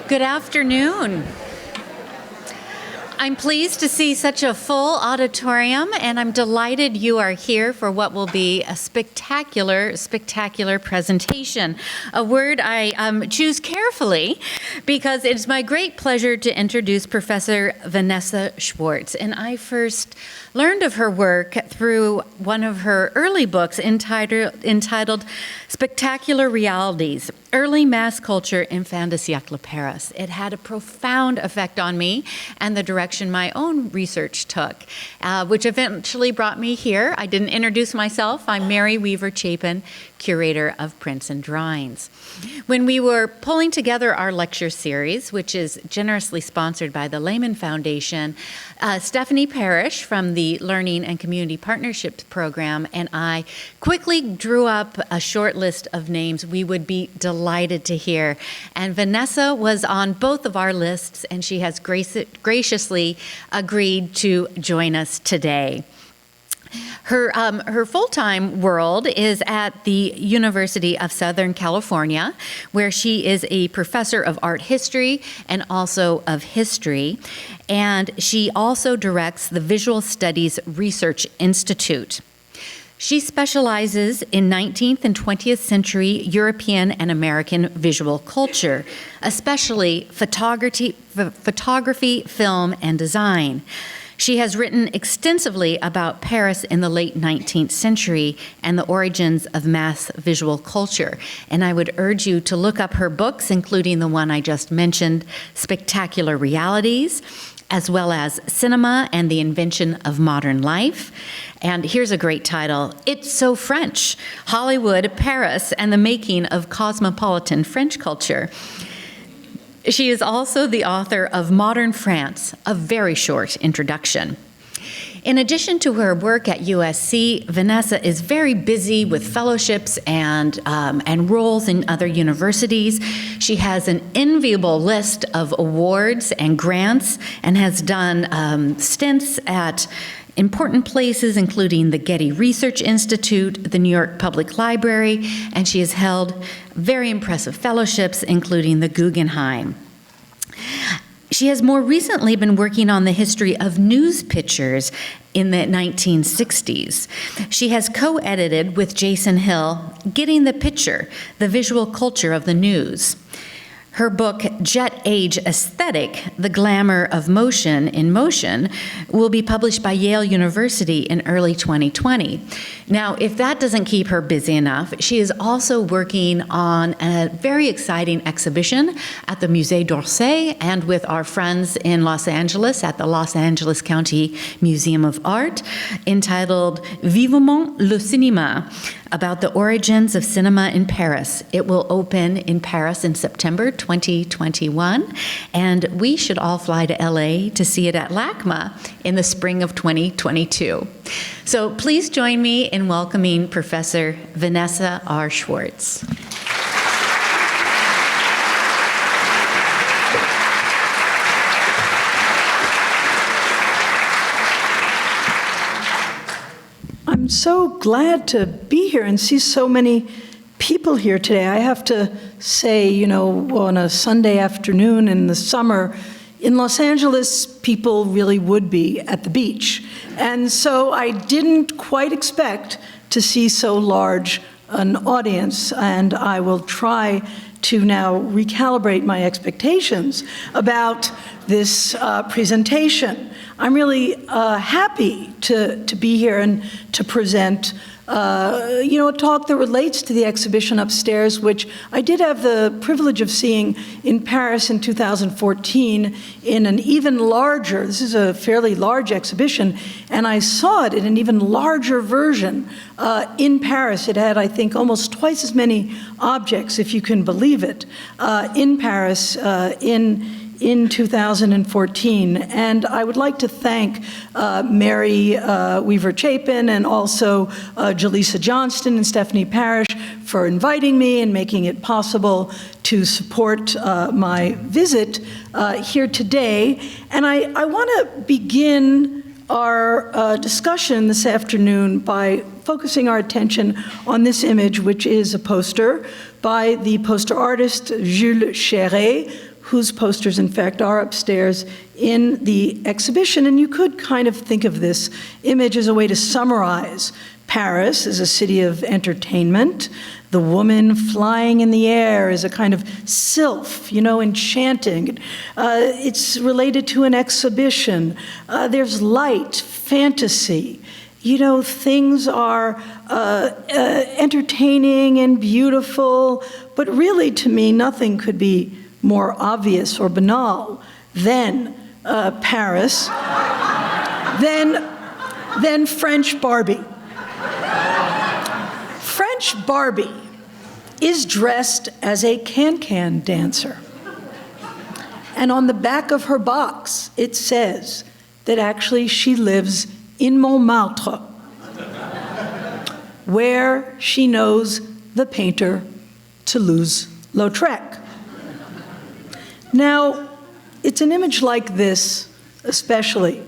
Good afternoon. I'm pleased to see such a full auditorium, and I'm delighted you are here for what will be a spectacular, spectacular presentation. A word I choose carefully because it's my great pleasure to introduce Professor Vanessa Schwartz. And I first learned of her work through one of her early books entitled Spectacular Realities, Early Mass Culture in Fin de Siècle Paris. It had a profound effect on me and the direction my own research took, which eventually brought me here. I didn't introduce myself. I'm Mary Weaver Chapin, curator of prints and drawings. When we were pulling together our lecture series, which is generously sponsored by the Lehman Foundation, Stephanie Parrish from the Learning and Community Partnerships Program and I quickly drew up a short list of names we would be delighted to hear. And Vanessa was on both of our lists, and she has graciously agreed to join us today. Her full-time world is at the University of Southern California, where she is a professor of art history and also of history. And she also directs the Visual Studies Research Institute. She specializes in 19th and 20th century European and American visual culture, especially photography, film, and design. She has written extensively about Paris in the late 19th century and the origins of mass visual culture. And I would urge you to look up her books, including the one I just mentioned, Spectacular Realities, as well as Cinema and the Invention of Modern Life. And here's a great title, It's So French, Hollywood, Paris, and the Making of Cosmopolitan French Culture. She is also the author of Modern France, a very short introduction. In addition to her work at USC, Vanessa is very busy with fellowships and roles in other universities. She has an enviable list of awards and grants and has done stints at important places, including the Getty Research Institute, the New York Public Library, and she has held very impressive fellowships, including the Guggenheim. She has more recently been working on the history of news pictures in the 1960s. She has co-edited with Jason Hill, Getting the Picture, the Visual Culture of the News. Her book, Jet Age Aesthetic, The Glamour of Motion in Motion, will be published by Yale University in early 2020. Now, if that doesn't keep her busy enough, she is also working on a very exciting exhibition at the Musée d'Orsay and with our friends in Los Angeles at the Los Angeles County Museum of Art, entitled Vivement le Cinéma, about the origins of cinema in Paris. It will open in Paris in September 2021, and we should all fly to LA to see it at LACMA in the spring of 2022. So please join me in welcoming Professor Vanessa R. Schwartz. I'm so glad to be here and see so many people here today. I have to say, on a Sunday afternoon in the summer, in Los Angeles, people really would be at the beach. And so I didn't quite expect to see so large an audience, and I will try to now recalibrate my expectations about this presentation. I'm really happy to be here and to present a talk that relates to the exhibition upstairs, which I did have the privilege of seeing in Paris in 2014 in an even larger, this is a fairly large exhibition, and I saw it in an even larger version in Paris. It had, I think, almost twice as many objects, if you can believe it, in Paris in 2014. And I would like to thank Mary Weaver Chapin and also Jaleesa Johnston and Stephanie Parrish for inviting me and making it possible to support my visit here today. And I want to begin our discussion this afternoon by focusing our attention on this image, which is a poster by the poster artist Jules Chéret, whose posters, in fact, are upstairs in the exhibition. And you could kind of think of this image as a way to summarize Paris as a city of entertainment. The woman flying in the air is a kind of sylph, enchanting. It's related to an exhibition. There's light, fantasy. Things are entertaining and beautiful, but really, to me, nothing could be more obvious or banal than Paris, than French Barbie. French Barbie is dressed as a can-can dancer. And on the back of her box, it says that actually she lives in Montmartre, where she knows the painter Toulouse Lautrec. Now, it's an image like this, especially,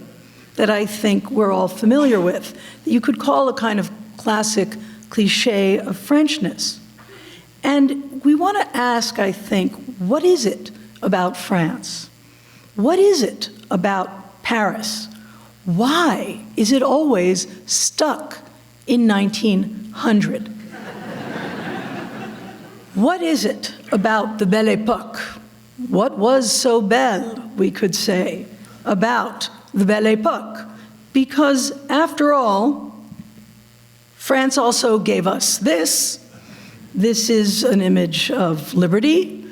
that I think we're all familiar with, that you could call a kind of classic cliché of Frenchness. And we want to ask, I think, what is it about France? What is it about Paris? Why is it always stuck in 1900? What is it about the Belle Époque? What was so belle, we could say, about the Belle Époque? Because, after all, France also gave us this. This is an image of liberty.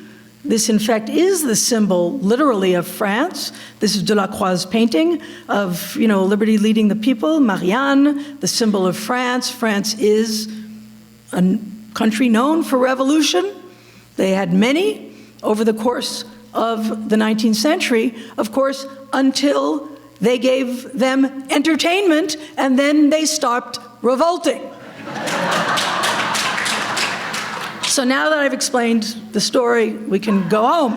This, in fact, is the symbol, literally, of France. This is Delacroix's painting of, liberty leading the people, Marianne, the symbol of France. France is a country known for revolution. They had many over the course of the 19th century, of course, until they gave them entertainment, and then they stopped revolting. So now that I've explained the story, we can go home.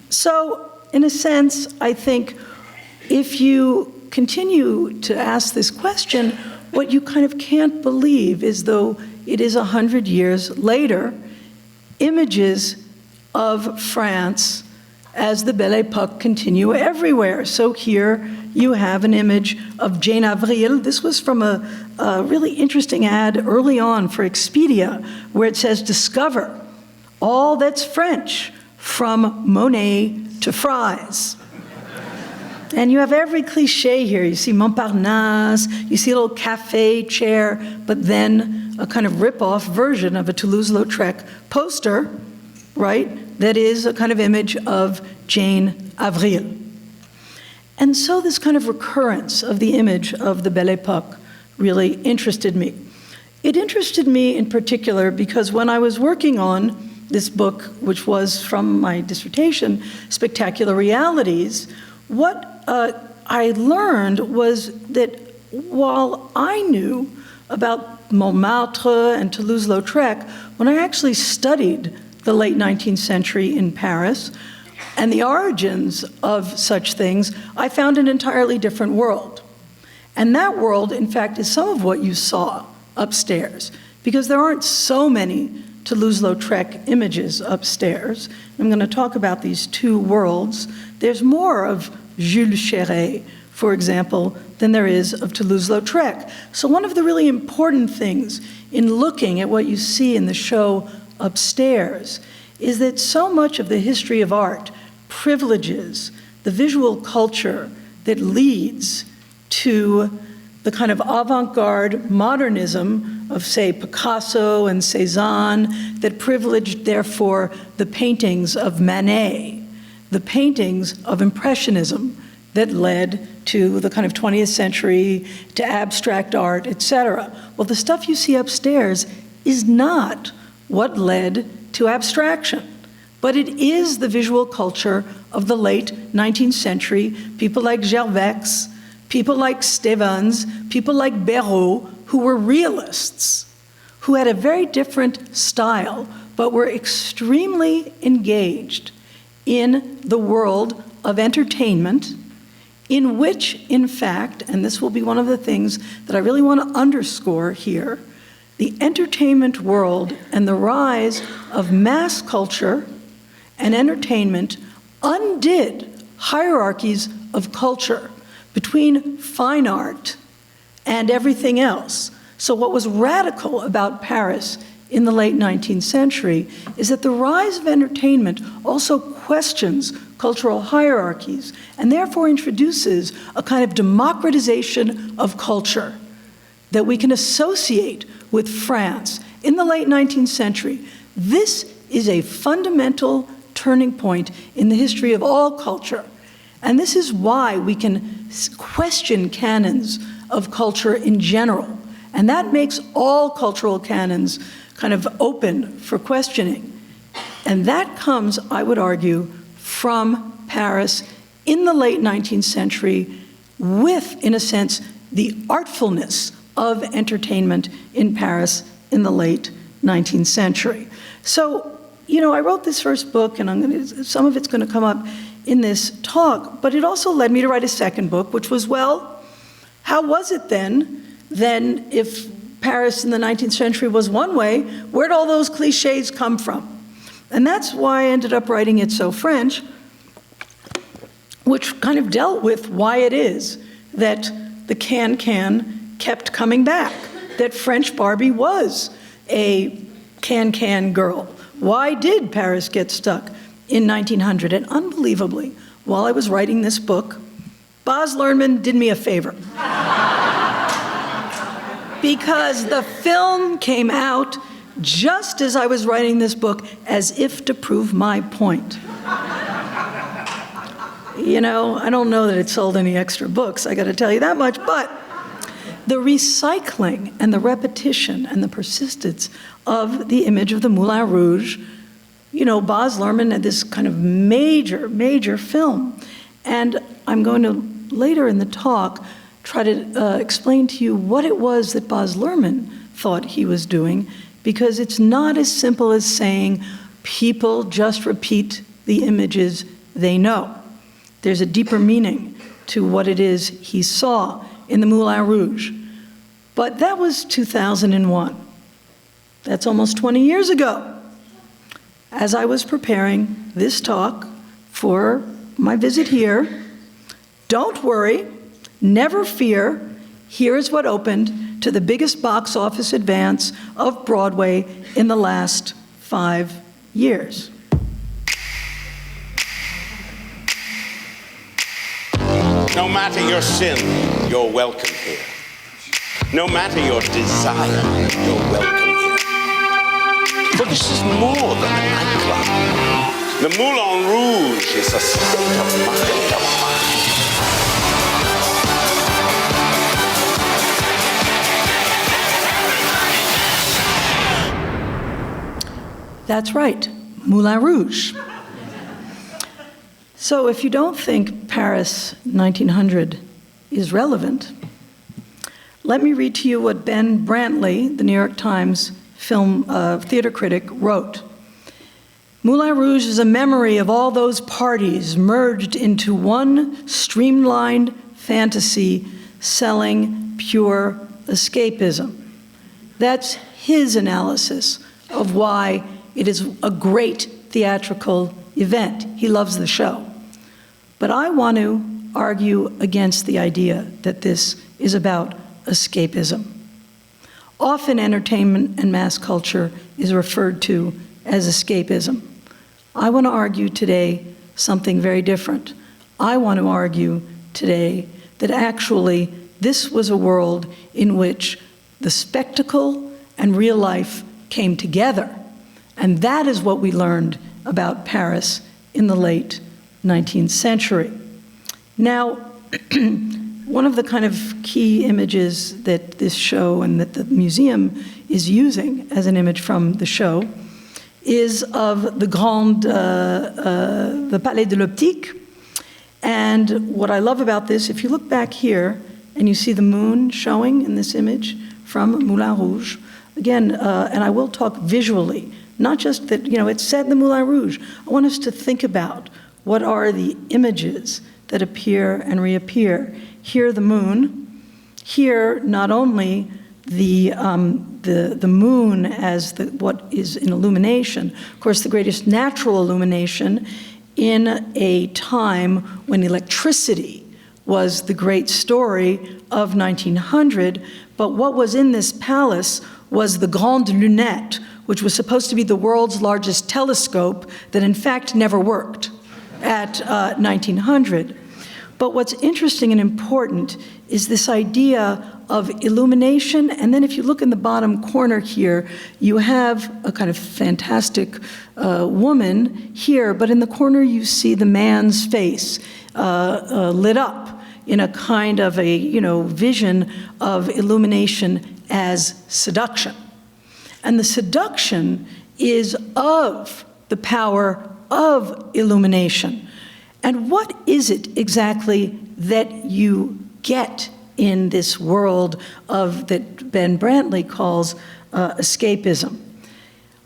So, in a sense, I think if you continue to ask this question, what you kind of can't believe is, though it is 100 years later, images of France as the Belle Époque continue everywhere. So here you have an image of Jane Avril. This was from a really interesting ad early on for Expedia, where it says, "Discover all that's French, from Monet to fries." And you have every cliché here. You see Montparnasse, you see a little cafe chair, but then a kind of rip-off version of a Toulouse-Lautrec poster, right, that is a kind of image of Jane Avril. And so this kind of recurrence of the image of the Belle Époque really interested me. It interested me in particular because when I was working on this book, which was from my dissertation, Spectacular Realities, what I learned was that while I knew about Montmartre and Toulouse-Lautrec, when I actually studied the late 19th century in Paris and the origins of such things, I found an entirely different world. And that world, in fact, is some of what you saw upstairs, because there aren't so many Toulouse-Lautrec images upstairs. I'm going to talk about these two worlds. There's more of Jules Chéret, for example, than there is of Toulouse-Lautrec. So one of the really important things in looking at what you see in the show upstairs is that so much of the history of art privileges the visual culture that leads to the kind of avant-garde modernism of, say, Picasso and Cézanne, that privileged, therefore, the paintings of Manet, the paintings of Impressionism that led to the kind of 20th century, to abstract art, etc. Well, the stuff you see upstairs is not what led to abstraction, but it is the visual culture of the late 19th century, people like Gervex, people like Stevens, people like Béraud, who were realists, who had a very different style, but were extremely engaged in the world of entertainment, in which, in fact, and this will be one of the things that I really want to underscore here, the entertainment world and the rise of mass culture and entertainment undid hierarchies of culture between fine art and everything else. So what was radical about Paris in the late 19th century is that the rise of entertainment also questions cultural hierarchies and therefore introduces a kind of democratization of culture that we can associate with France in the late 19th century. This is a fundamental turning point in the history of all culture. And this is why we can question canons of culture in general. And that makes all cultural canons kind of open for questioning. And that comes, I would argue, from Paris in the late 19th century with, in a sense, the artfulness of entertainment in Paris in the late 19th century. So, you know, I wrote this first book, and some of it's going to come up in this talk, but it also led me to write a second book, which was, well, how was it then if Paris in the 19th century was one way, where'd all those cliches come from? And that's why I ended up writing It's So French, which kind of dealt with why it is that the can-can kept coming back, that French Barbie was a can-can girl. Why did Paris get stuck in 1900? And unbelievably, while I was writing this book, Baz Luhrmann did me a favor. Because the film came out just as I was writing this book, as if to prove my point. You know, I don't know that it sold any extra books, I gotta tell you that much, but the recycling and the repetition and the persistence of the image of the Moulin Rouge, you know, Baz Luhrmann had this kind of major film. And I'm going to, later in the talk, try to explain to you what it was that Baz Luhrmann thought he was doing, because it's not as simple as saying people just repeat the images they know. There's a deeper meaning to what it is he saw in the Moulin Rouge. But that was 2001. That's almost 20 years ago. As I was preparing this talk for my visit here, don't worry, never fear, here is what opened to the biggest box office advance of Broadway in the last 5 years. No matter your sin, you're welcome here. No matter your desire, you're welcome here. For this is more than a nightclub. The Moulin Rouge is a state of mind. That's right, Moulin Rouge. So if you don't think Paris 1900 is relevant, let me read to you what Ben Brantley, the New York Times film theater critic, wrote. Moulin Rouge is a memory of all those parties merged into one streamlined fantasy selling pure escapism. That's his analysis of why it is a great theatrical event. He loves the show. But I want to argue against the idea that this is about escapism. Often entertainment and mass culture is referred to as escapism. I want to argue today something very different. I want to argue today that actually this was a world in which the spectacle and real life came together. And that is what we learned about Paris in the late 19th century. Now, one of the kind of key images that this show and that the museum is using as an image from the show is of the the Palais de l'Optique. And what I love about this, if you look back here and you see the moon showing in this image from Moulin Rouge, again, and I will talk visually, not just that, you know, it's set in the Moulin Rouge. I want us to think about what are the images that appear and reappear. Here, the moon. Here, not only the moon as what is in illumination. Of course, the greatest natural illumination in a time when electricity was the great story of 1900, but what was in this palace was the Grande Lunette, which was supposed to be the world's largest telescope that in fact never worked at 1900. But what's interesting and important is this idea of illumination, and then if you look in the bottom corner here, you have a kind of fantastic woman here, but in the corner you see the man's face lit up in a kind of a vision of illumination as seduction. And the seduction is of the power of illumination. And what is it exactly that you get in this world of that Ben Brantley calls escapism?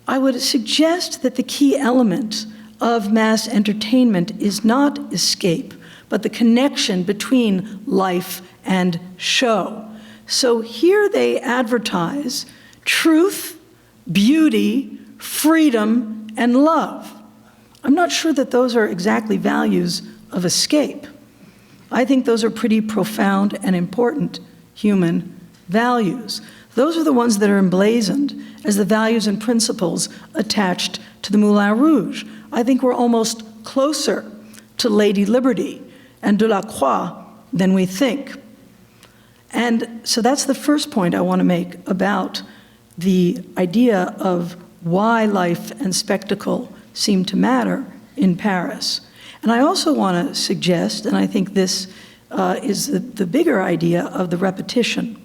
I would suggest that the key element of mass entertainment is not escape, but the connection between life and show. So here they advertise truth, beauty, freedom, and love. I'm not sure that those are exactly values of escape. I think those are pretty profound and important human values. Those are the ones that are emblazoned as the values and principles attached to the Moulin Rouge. I think we're almost closer to Lady Liberty and Delacroix than we think. And so that's the first point I want to make about the idea of why life and spectacle seem to matter in Paris. And I also want to suggest, and I think this is the bigger idea of the repetition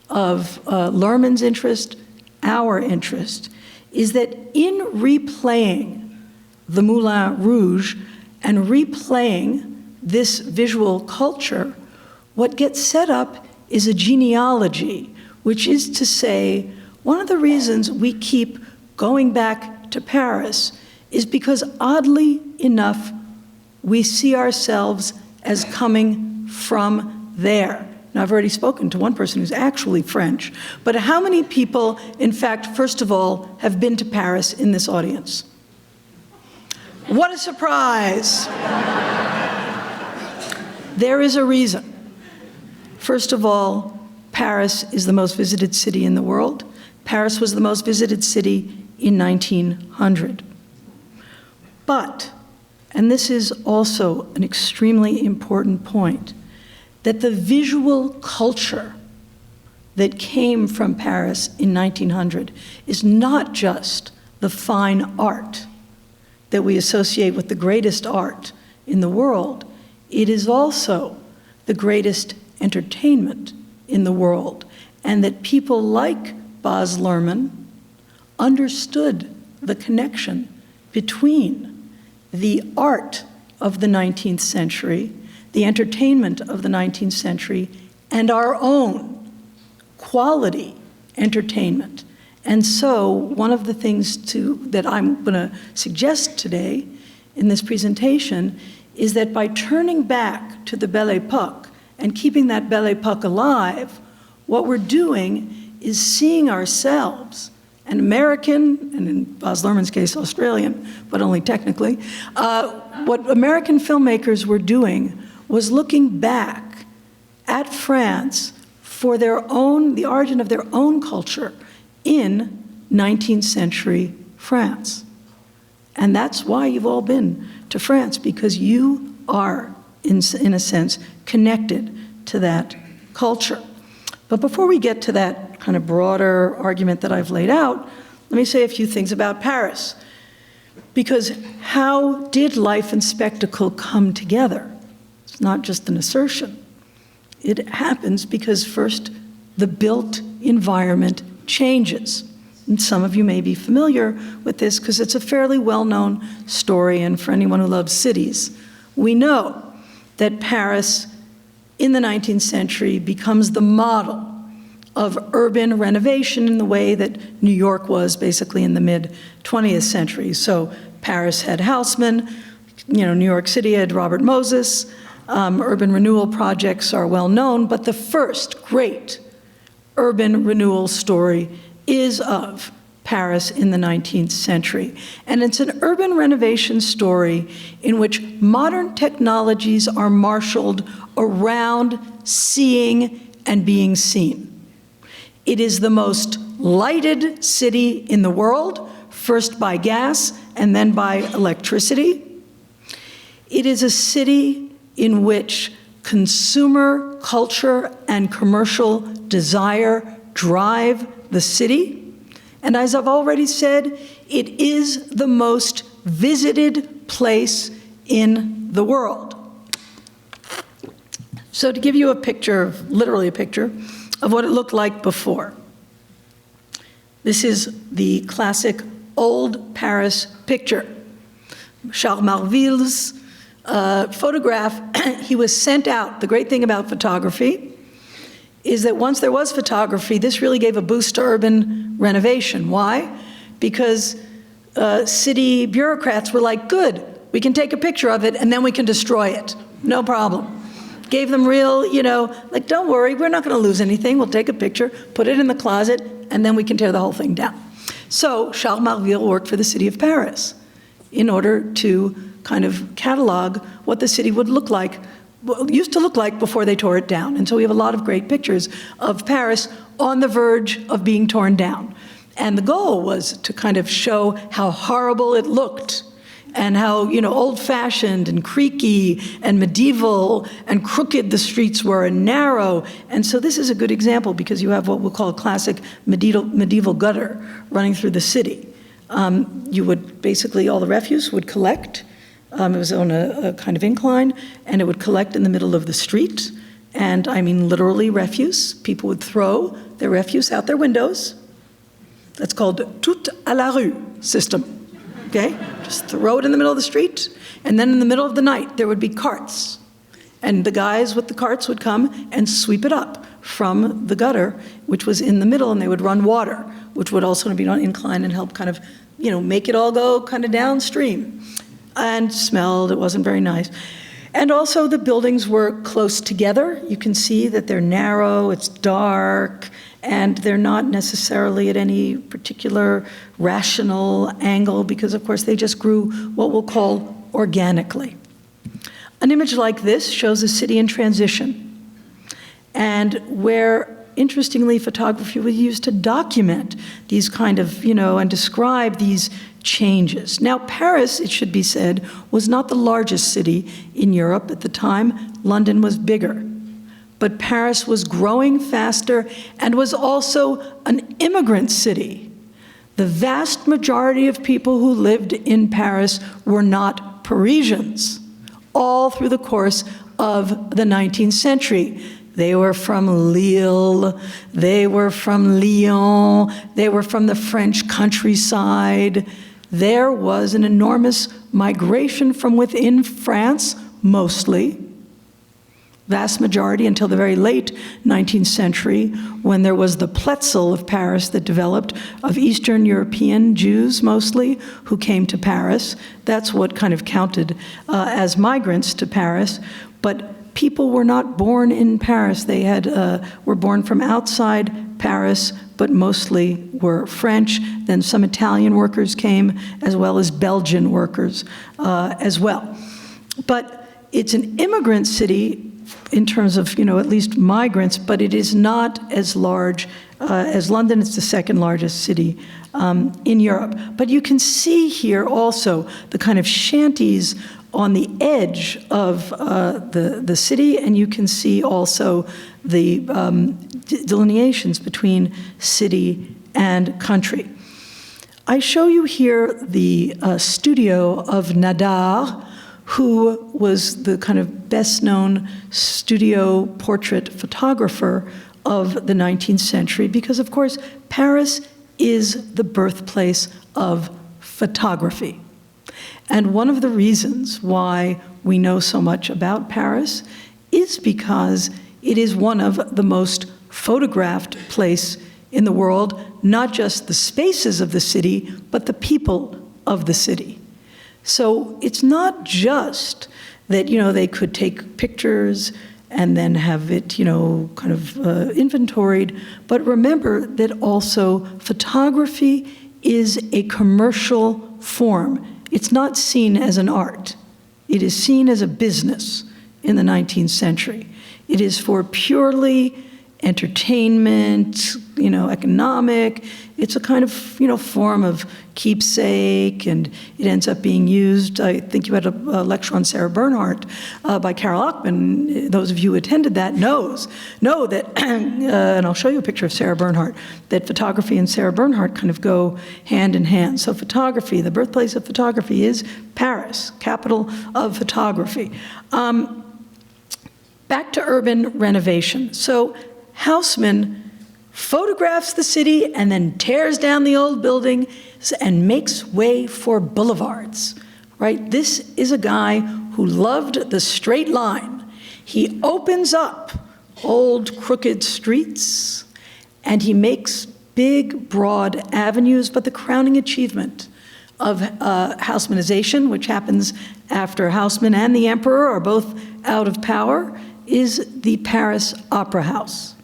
of Lerman's interest, our interest, is that in replaying the Moulin Rouge and replaying this visual culture, what gets set up is a genealogy, which is to say, one of the reasons we keep going back to Paris is because, oddly enough, we see ourselves as coming from there. Now, I've already spoken to one person who's actually French, but how many people, in fact, first of all, have been to Paris in this audience? What a surprise! There is a reason. First of all, Paris is the most visited city in the world. Paris was the most visited city in 1900. But, and this is also an extremely important point, that the visual culture that came from Paris in 1900 is not just the fine art that we associate with the greatest art in the world. It is also the greatest entertainment in the world, and that people like Baz Luhrmann understood the connection between the art of the 19th century, the entertainment of the 19th century, and our own quality entertainment. And so one of the things that I'm going to suggest today in this presentation is that by turning back to the Belle Époque and keeping that Belle Époque alive, what we're doing is seeing ourselves, an American, and in Baz Luhrmann's case, Australian, but only technically, what American filmmakers were doing was looking back at France for the origin of their own culture in 19th century France. And that's why you've all been to France, because you are, in a sense, connected to that culture. But before we get to that kind of broader argument that I've laid out, let me say a few things about Paris. Because how did life and spectacle come together? It's not just an assertion. It happens because first, the built environment changes. And some of you may be familiar with this because it's a fairly well-known story, and for anyone who loves cities, we know that Paris in the 19th century becomes the model of urban renovation in the way that New York was basically in the mid-20th century. So Paris had Haussmann, New York City had Robert Moses. Urban renewal projects are well known, but the first great urban renewal story is of Paris in the 19th century. And it's an urban renovation story in which modern technologies are marshaled around seeing and being seen. It is the most lighted city in the world, first by gas and then by electricity. It is a city in which consumer culture and commercial desire drive the city. And as I've already said, it is the most visited place in the world. So to give you a picture, literally a picture, of what it looked like before. This is the classic old Paris picture. Charles Marville's photograph, he was sent out. The great thing about photography is that once there was photography, this really gave a boost to urban renovation. Why? Because city bureaucrats were like, good, we can take a picture of it and then we can destroy it. No problem. Gave them real, like, don't worry, we're not going to lose anything. We'll take a picture, put it in the closet, and then we can tear the whole thing down. So Charles Marville worked for the city of Paris in order to kind of catalog what the city would look like, used to look like before they tore it down. And so we have a lot of great pictures of Paris on the verge of being torn down. And the goal was to kind of show how horrible it looked and how, old-fashioned and creaky and medieval and crooked the streets were and narrow. And so this is a good example because you have what we'll call a classic medieval gutter running through the city. You would basically, all the refuse would collect. It was on a kind of incline, and it would collect in the middle of the street. And I mean literally refuse. People would throw their refuse out their windows. That's called tout à la rue system. Okay? Just throw it in the middle of the street, and then in the middle of the night, there would be carts. And the guys with the carts would come and sweep it up from the gutter, which was in the middle, and they would run water, which would also be on incline and help kind of, make it all go kind of downstream. And smelled, it wasn't very nice. And also the buildings were close together. You can see that they're narrow, it's dark, and they're not necessarily at any particular rational angle because, of course, they just grew what we'll call organically. An image like this shows a city in transition, and where, interestingly, photography was used to document these kind of, and describe these changes. Now, Paris, it should be said, was not the largest city in Europe at the time. London was bigger. But Paris was growing faster and was also an immigrant city. The vast majority of people who lived in Paris were not Parisians, all through the course of the 19th century. They were from Lille, they were from Lyon, they were from the French countryside. There was an enormous migration from within France, mostly, vast majority until the very late 19th century, when there was the Pletzel of Paris that developed, of Eastern European Jews mostly, who came to Paris. That's what kind of counted as migrants to Paris. But people were not born in Paris. They were born from outside Paris, but mostly were French. Then some Italian workers came, as well as Belgian workers as well. But it's an immigrant city in terms of, at least migrants, but it is not as large as London. It's the second largest city in Europe. But you can see here also the kind of shanties on the edge of the city, and you can see also the delineations between city and country. I show you here the studio of Nadar, who was the kind of best-known studio portrait photographer of the 19th century, because, of course, Paris is the birthplace of photography. And one of the reasons why we know so much about Paris is because it is one of the most photographed places in the world, not just the spaces of the city, but the people of the city. So it's not just that, they could take pictures and then have it, kind of inventoried. But remember that also photography is a commercial form. It's not seen as an art. It is seen as a business in the 19th century. It is for purely entertainment, economic. It's a kind of, form of keepsake, and it ends up being used. I think you had a lecture on Sarah Bernhardt by Carol Ockman. Those of you who attended that know that, and I'll show you a picture of Sarah Bernhardt, that photography and Sarah Bernhardt kind of go hand in hand. So photography, the birthplace of photography is Paris, capital of photography. Back to urban renovation. So Haussmann photographs the city and then tears down the old building and makes way for boulevards, right? This is a guy who loved the straight line. He opens up old crooked streets and he makes big, broad avenues, but the crowning achievement of Haussmannization, which happens after Haussmann and the emperor are both out of power, is the Paris Opera House,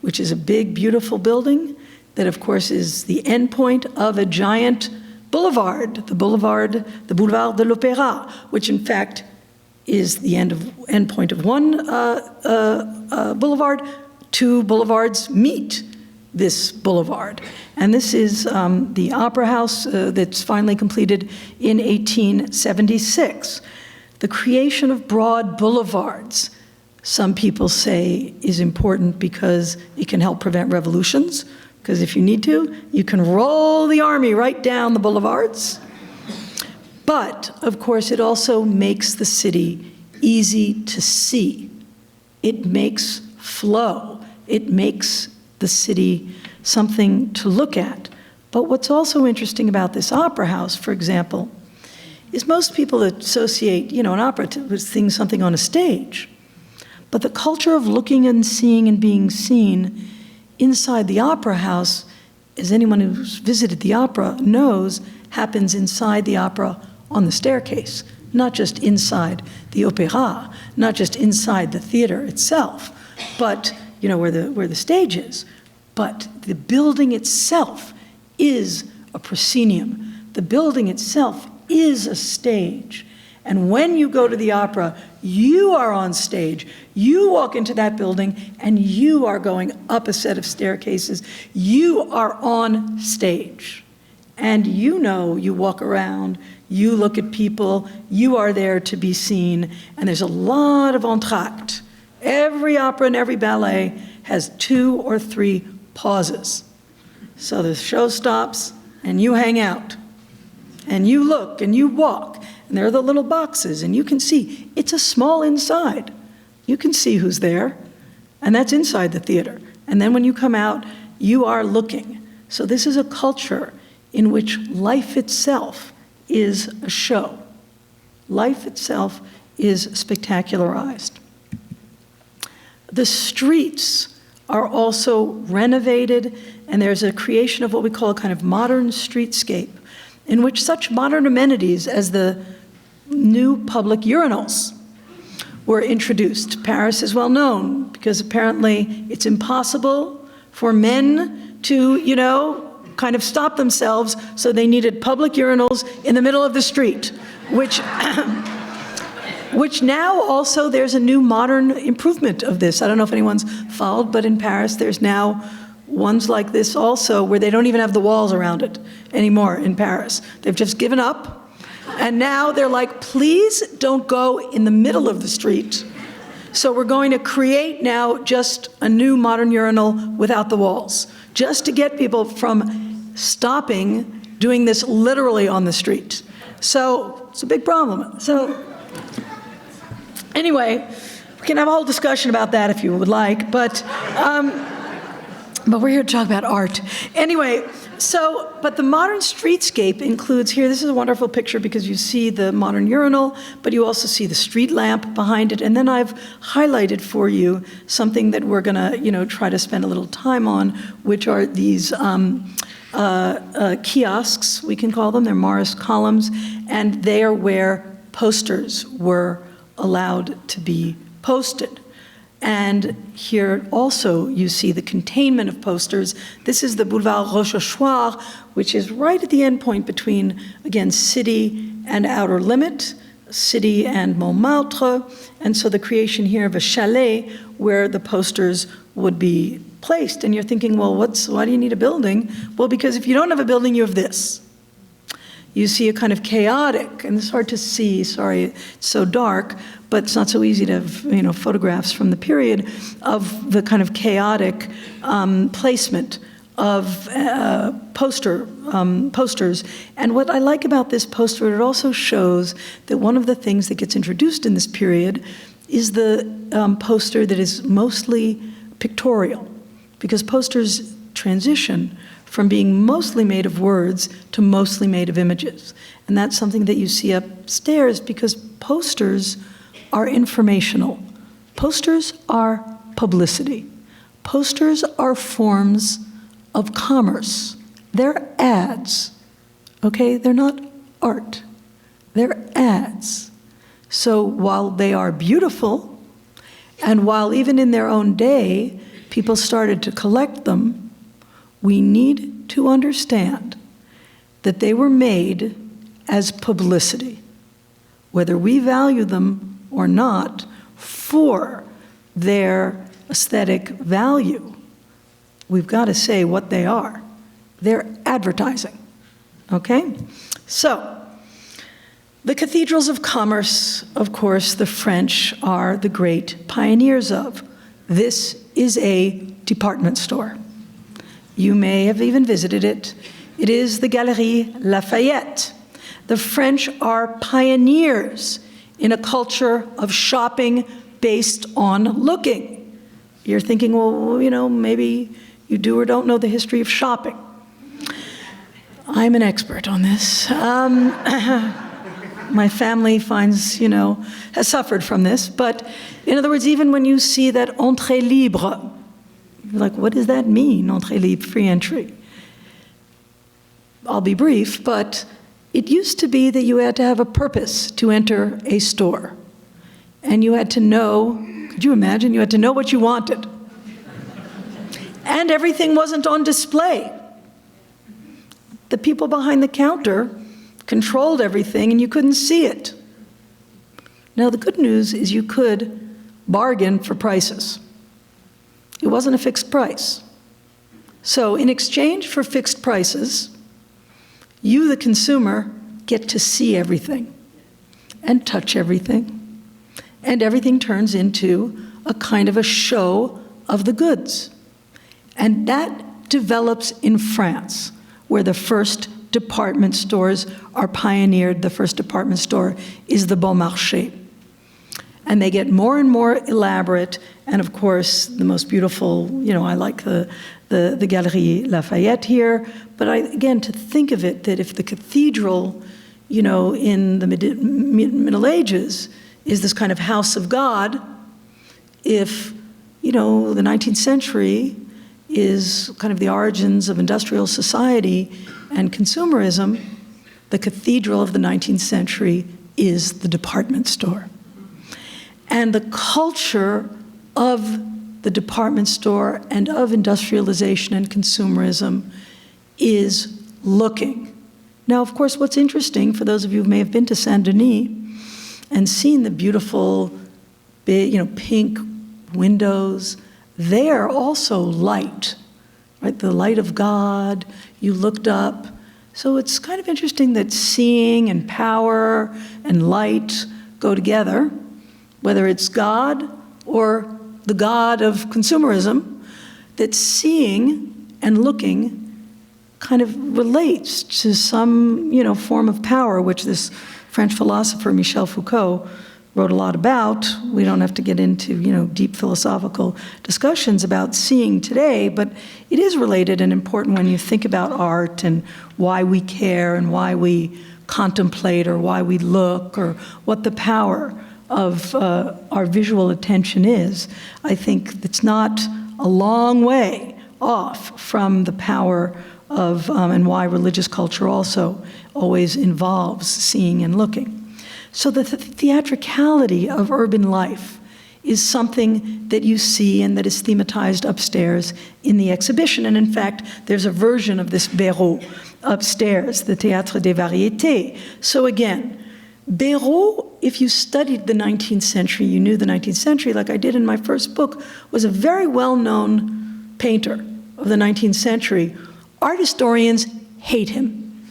which is a big, beautiful building that, of course, is the endpoint of a giant boulevard, the Boulevard de l'Opéra, which in fact is the endpoint of one boulevard. Two boulevards meet this boulevard. And this is the Opera House that's finally completed in 1876. The creation of broad boulevards, some people say, is important because it can help prevent revolutions, because if you need to, you can roll the army right down the boulevards. But, of course, it also makes the city easy to see. It makes flow. It makes the city something to look at. But what's also interesting about this opera house, for example, is most people associate, an opera with seeing something on a stage. But the culture of looking and seeing and being seen inside the opera house, as anyone who's visited the opera knows, happens inside the opera on the staircase, not just inside the opéra, not just inside the theater itself, but where the stage is. But the building itself is a proscenium. The building itself is a stage. And when you go to the opera, you are on stage. You walk into that building and you are going up a set of staircases. You are on stage. And you walk around, you look at people, you are there to be seen, and there's a lot of entr'acte. Every opera and every ballet has 2 or 3 pauses. So the show stops and you hang out and you look and you walk. And there are the little boxes, and you can see, it's a small inside. You can see who's there, and that's inside the theater. And then when you come out, you are looking. So this is a culture in which life itself is a show. Life itself is spectacularized. The streets are also renovated, and there's a creation of what we call a kind of modern streetscape, in which such modern amenities as the new public urinals were introduced. Paris is well known because apparently it's impossible for men to, kind of stop themselves, so they needed public urinals in the middle of the street, which now also there's a new modern improvement of this. I don't know if anyone's followed, but in Paris there's now ones like this also where they don't even have the walls around it anymore in Paris. They've just given up. And now they're like, please don't go in the middle of the street. So we're going to create now just a new modern urinal without the walls, just to get people from stopping doing this literally on the street. So it's a big problem. So anyway, we can have a whole discussion about that if you would like, but we're here to talk about art. Anyway, but the modern streetscape includes here, this is a wonderful picture because you see the modern urinal, but you also see the street lamp behind it. And then I've highlighted for you something that we're gonna, try to spend a little time on, which are these kiosks, we can call them. They're Morris columns, and they are where posters were allowed to be posted. And here also you see the containment of posters. This is the Boulevard Rochechouart, which is right at the end point between, again, city and outer limit, city and Montmartre. And so the creation here of a chalet where the posters would be placed. And you're thinking, well, why do you need a building? Well, because if you don't have a building, you have this. You see a kind of chaotic, and it's hard to see, sorry, it's so dark, but it's not so easy to have, photographs from the period of the kind of chaotic placement of posters. And what I like about this poster, it also shows that one of the things that gets introduced in this period is the poster that is mostly pictorial, because posters transition from being mostly made of words to mostly made of images. And that's something that you see upstairs because posters are informational. Posters are publicity. Posters are forms of commerce. They're ads, okay? They're not art. They're ads. So while they are beautiful, and while even in their own day, people started to collect them, we need to understand that they were made as publicity, whether we value them or not, for their aesthetic value. We've got to say what they are. They're advertising, okay? So, the cathedrals of commerce, of course, the French are the great pioneers of. This is a department store. You may have even visited it. It is the Galerie Lafayette. The French are pioneers in a culture of shopping based on looking. You're thinking, well, maybe you do or don't know the history of shopping. I'm an expert on this. My family has suffered from this. But in other words, even when you see that entrée libre, you're like, what does that mean, entrée libre, free entry? I'll be brief, but it used to be that you had to have a purpose to enter a store. And you had to know, could you imagine? You had to know what you wanted. And everything wasn't on display. The people behind the counter controlled everything and you couldn't see it. Now the good news is you could bargain for prices. It wasn't a fixed price. So in exchange for fixed prices, you, the consumer, get to see everything and touch everything. And everything turns into a kind of a show of the goods. And that develops in France, where the first department stores are pioneered. The first department store is the Bon Marché. And they get more and more elaborate. And of course, the most beautiful, I like the Galerie Lafayette here. But again, to think of it, that if the cathedral, in the Middle Ages is this kind of house of God, if, the 19th century is kind of the origins of industrial society and consumerism, the cathedral of the 19th century is the department store. And the culture of the department store and of industrialization and consumerism is looking. Now, of course, what's interesting, for those of you who may have been to Saint-Denis and seen the beautiful, pink windows, they are also light, right? The light of God, you looked up. So it's kind of interesting that seeing and power and light go together, whether it's God or the God of consumerism, that seeing and looking kind of relates to some, form of power, which this French philosopher Michel Foucault wrote a lot about. We don't have to get into, deep philosophical discussions about seeing today, but it is related and important when you think about art and why we care and why we contemplate or why we look or what the power of our visual attention is. I think it's not a long way off from the power of, and why religious culture also always involves seeing and looking. So the theatricality of urban life is something that you see and that is thematized upstairs in the exhibition. And in fact, there's a version of this Béraud upstairs, the Théâtre des Variétés. So again, Béraud, if you studied the 19th century, you knew the 19th century, like I did in my first book, was a very well-known painter of the 19th century. Art historians hate him.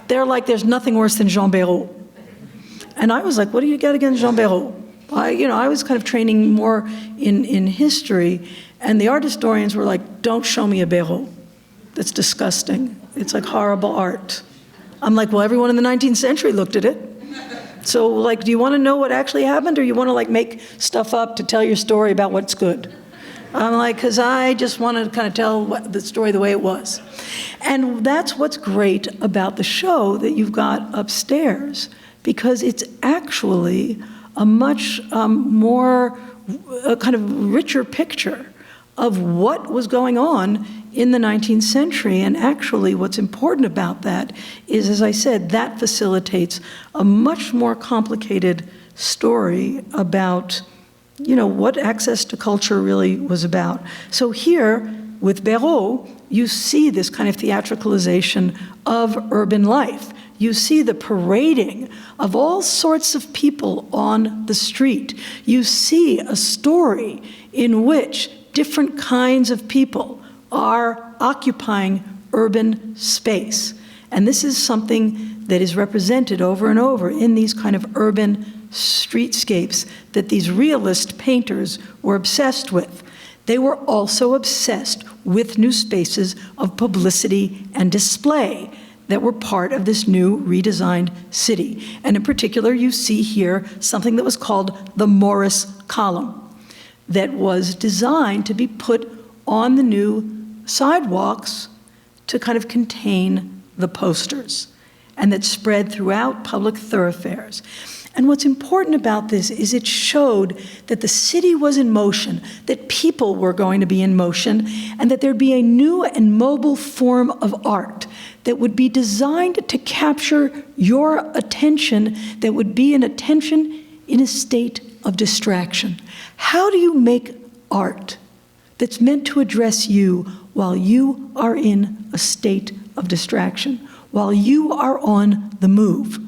They're like, there's nothing worse than Jean Béraud. And I was like, what do you got against Jean Béraud? I was kind of training more in history, and the art historians were like, don't show me a Béraud. That's disgusting. It's like horrible art. I'm like, well, everyone in the 19th century looked at it. So, like, do you want to know what actually happened, or you want to, like, make stuff up to tell your story about what's good? I'm like, because I just want to kind of tell the story the way it was. And that's what's great about the show that you've got upstairs, because it's actually a much more kind of richer picture of what was going on in the 19th century. And actually what's important about that is, as I said, that facilitates a much more complicated story about, what access to culture really was about. So here, with Béraud, you see this kind of theatricalization of urban life. You see the parading of all sorts of people on the street. You see a story in which different kinds of people are occupying urban space. And this is something that is represented over and over in these kind of urban streetscapes that these realist painters were obsessed with. They were also obsessed with new spaces of publicity and display that were part of this new redesigned city. And in particular, you see here something that was called the Morris column that was designed to be put on the new sidewalks to kind of contain the posters, and that spread throughout public thoroughfares. And what's important about this is it showed that the city was in motion, that people were going to be in motion, and that there'd be a new and mobile form of art that would be designed to capture your attention, that would be an attention in a state of distraction. How do you make art that's meant to address you while you are in a state of distraction, while you are on the move?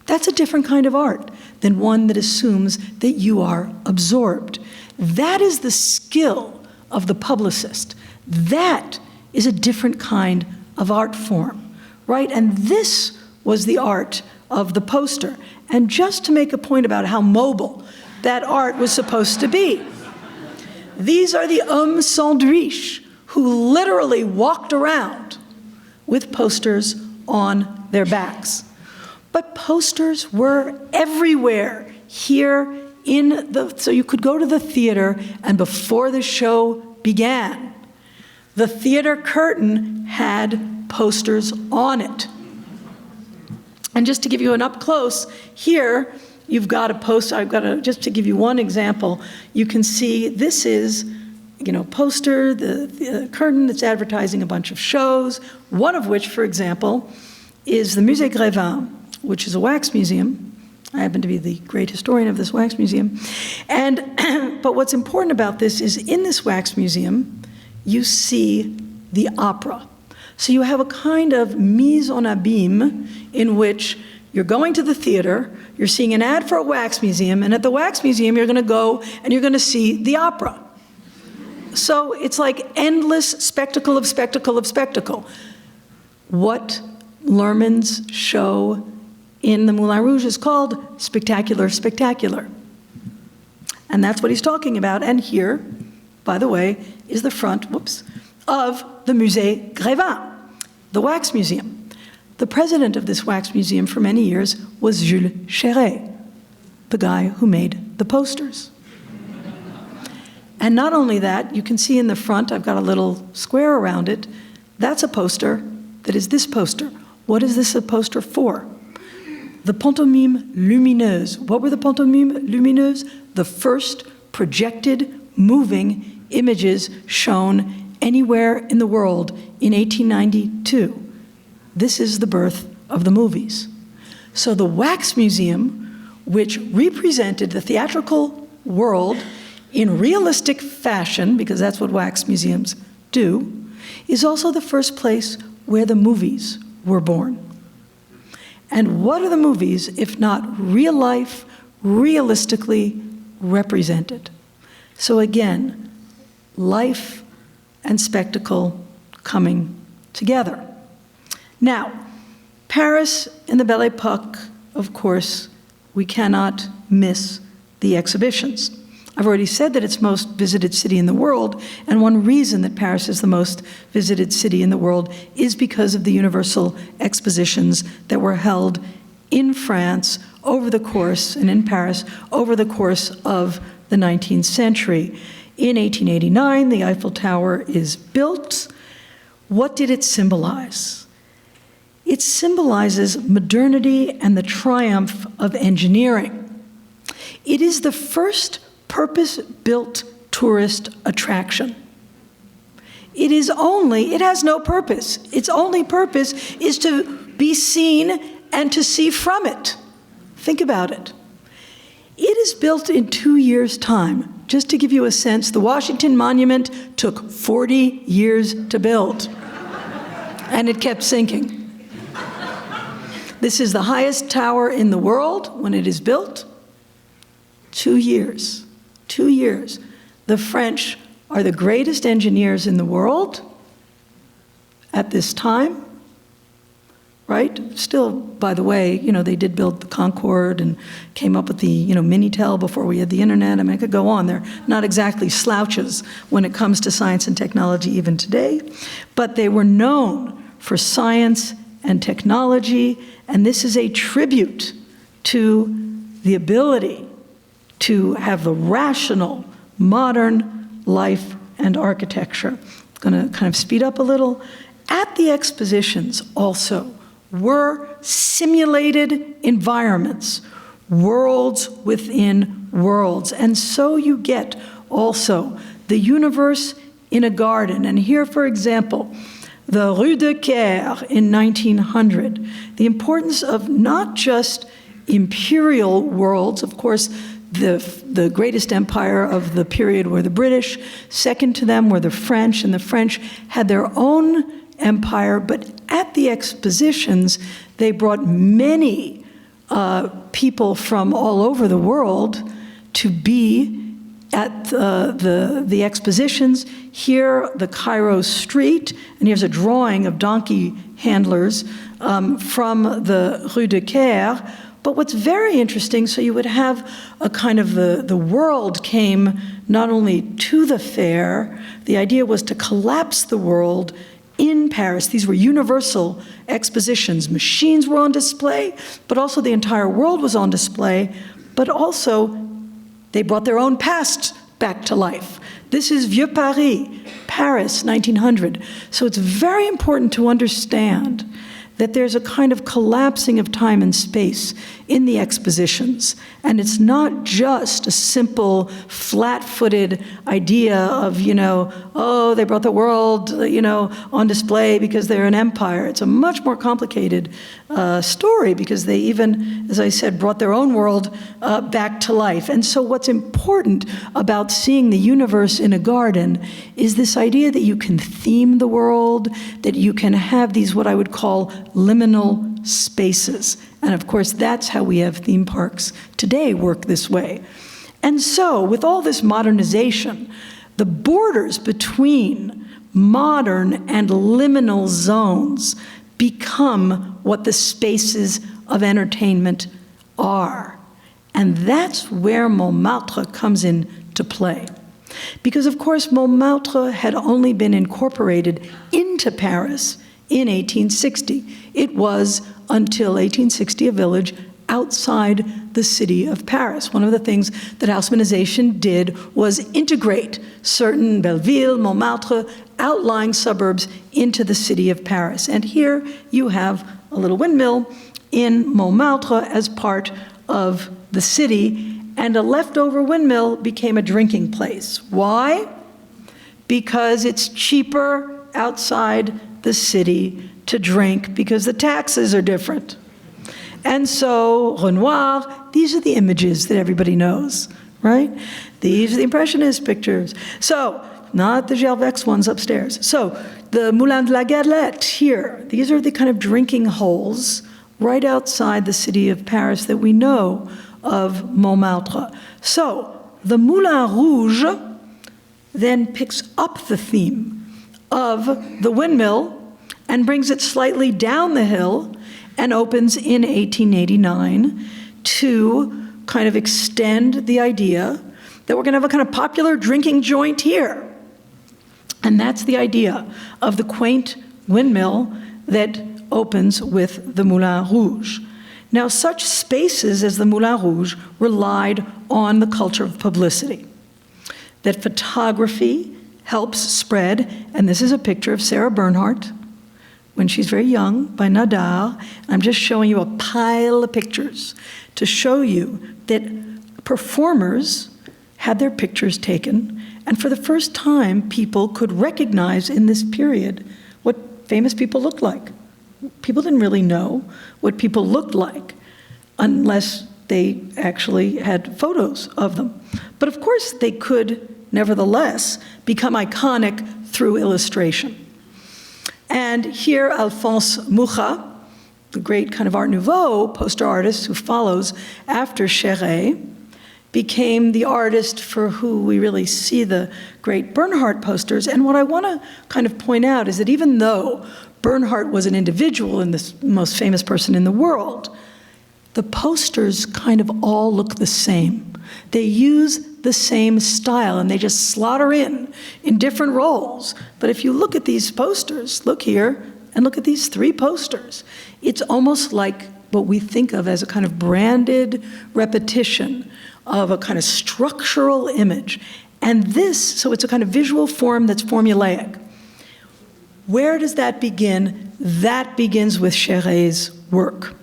That's a different kind of art than one that assumes that you are absorbed. That is the skill of the publicist. That is a different kind of art form, right? And this was the art of the poster. And just to make a point about how mobile that art was supposed to be, these are the hommes sandwich who literally walked around with posters on their backs. But posters were everywhere here so you could go to the theater, and before the show began, the theater curtain had posters on it. And just to give you an up close, here you've got a poster. Just to give you one example, you can see this is, poster, the curtain that's advertising a bunch of shows, one of which, for example, is the Musée Grévin, which is a wax museum. I happen to be the great historian of this wax museum. But what's important about this is in this wax museum, you see the opera. So you have a kind of mise en abîme in which you're going to the theater, you're seeing an ad for a wax museum, and at the wax museum you're going to go and you're going to see the opera. So it's like endless spectacle of spectacle of spectacle. What Lerman's show in the Moulin Rouge is called Spectacular Spectacular. And that's what he's talking about. And here, by the way, is the front, of the Musée Grévin, the wax museum. The president of this wax museum for many years was Jules Chéret, the guy who made the posters. And not only that, you can see in the front, I've got a little square around it, that's a poster that is this poster. What is this a poster for? The pantomime lumineuse. What were the pantomime lumineuses? The first projected, moving images shown anywhere in the world in 1892. This is the birth of the movies. So the Wax Museum, which represented the theatrical world in realistic fashion, because that's what wax museums do, is also the first place where the movies were born. And what are the movies if not real life, realistically represented? So again, life and spectacle coming together. Now, Paris in the Belle Époque, of course, we cannot miss the exhibitions. I've already said that it's the most visited city in the world, and one reason that Paris is the most visited city in the world is because of the universal expositions that were held in France over the course, and in Paris, over the course of the 19th century. In 1889, the Eiffel Tower is built. What did it symbolize? It symbolizes modernity and the triumph of engineering. It is the first purpose-built tourist attraction. It has no purpose. Its only purpose is to be seen and to see from it. Think about it. It is built in 2 years' time. Just to give you a sense, the Washington Monument took 40 years to build, and it kept sinking. This is the highest tower in the world when it is built. 2 years. 2 years. The French are the greatest engineers in the world at this time, right? Still, by the way, they did build the Concorde and came up with the, Minitel before we had the internet. I mean, I could go on. They're not exactly slouches when it comes to science and technology even today, but they were known for science and technology, and this is a tribute to the ability to have the rational, modern life and architecture. I'm going to kind of speed up a little. At the expositions also were simulated environments, worlds within worlds. And so you get also the universe in a garden. And here, for example, the Rue de Caire in 1900, the importance of not just imperial worlds, of course, the greatest empire of the period were the British. Second to them were the French, and the French had their own empire, but at the expositions, they brought many people from all over the world to be at the expositions. Here, the Cairo street, and here's a drawing of donkey handlers from the Rue de Caire. But what's very interesting, so you would have a kind of the world came not only to the fair, the idea was to collapse the world in Paris. These were universal expositions. Machines were on display, but also the entire world was on display, but also they brought their own past back to life. This is Vieux Paris, Paris, 1900. So it's very important to understand that there's a kind of collapsing of time and space in the expositions. And it's not just a simple, flat-footed idea of, they brought the world, on display because they're an empire. It's a much more complicated story because they even, as I said, brought their own world back to life. And so what's important about seeing the universe in a garden is this idea that you can theme the world, that you can have these, what I would call, liminal spaces. And of course, that's how we have theme parks today work this way. And so, with all this modernization, the borders between modern and liminal zones become what the spaces of entertainment are. And that's where Montmartre comes into play. Because, of course, Montmartre had only been incorporated into Paris in 1860. It was, until 1860, a village outside the city of Paris. One of the things that Haussmannization did was integrate certain Belleville, Montmartre, outlying suburbs into the city of Paris. And here you have a little windmill in Montmartre as part of the city, and a leftover windmill became a drinking place. Why? Because it's cheaper outside the city to drink because the taxes are different. And so Renoir, these are the images that everybody knows. right? These are the Impressionist pictures. So, not the Gervex ones upstairs. So, the Moulin de la Galette here, these are the kind of drinking holes right outside the city of Paris that we know of Montmartre. So, the Moulin Rouge then picks up the theme of the windmill and brings it slightly down the hill and opens in 1889 to kind of extend the idea that we're going to have a kind of popular drinking joint here. And that's the idea of the quaint windmill that opens with the Moulin Rouge. Now, such spaces as the Moulin Rouge relied on the culture of publicity, that photography helps spread, and this is a picture of Sarah Bernhardt when she's very young by Nadar. I'm just showing you a pile of pictures to show you that performers had their pictures taken, and for the first time, people could recognize in this period what famous people looked like. People didn't really know what people looked like unless they actually had photos of them. But of course, they could, nevertheless, become iconic through illustration. And here, Alphonse Mucha, the great kind of Art Nouveau poster artist who follows after Shelley, became the artist for who we really see the great Bernhardt posters. And what I want to kind of point out is that even though Bernhardt was an individual and the most famous person in the world, the posters kind of all look the same. They use the same style, and they just slaughter in different roles. But if you look at these posters, look here, and look at these three posters, it's almost like what we think of as a kind of branded repetition of a kind of structural image. And this, so it's a kind of visual form that's formulaic. Where does that begin? That begins with Shelley's work.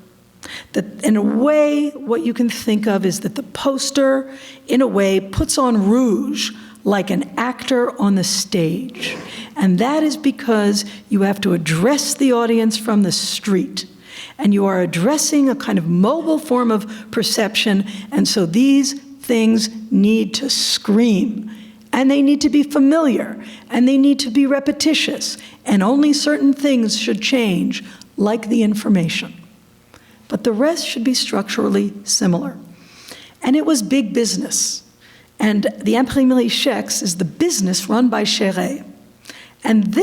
That in a way, what you can think of is that the poster, in a way, puts on rouge like an actor on the stage. And that is because you have to address the audience from the street. And you are addressing a kind of mobile form of perception, and so these things need to scream. And they need to be familiar, and they need to be repetitious, and only certain things should change, like the information. But the rest should be structurally similar. And it was big business. And the Imprimerie Chèques is the business run by Shelley. And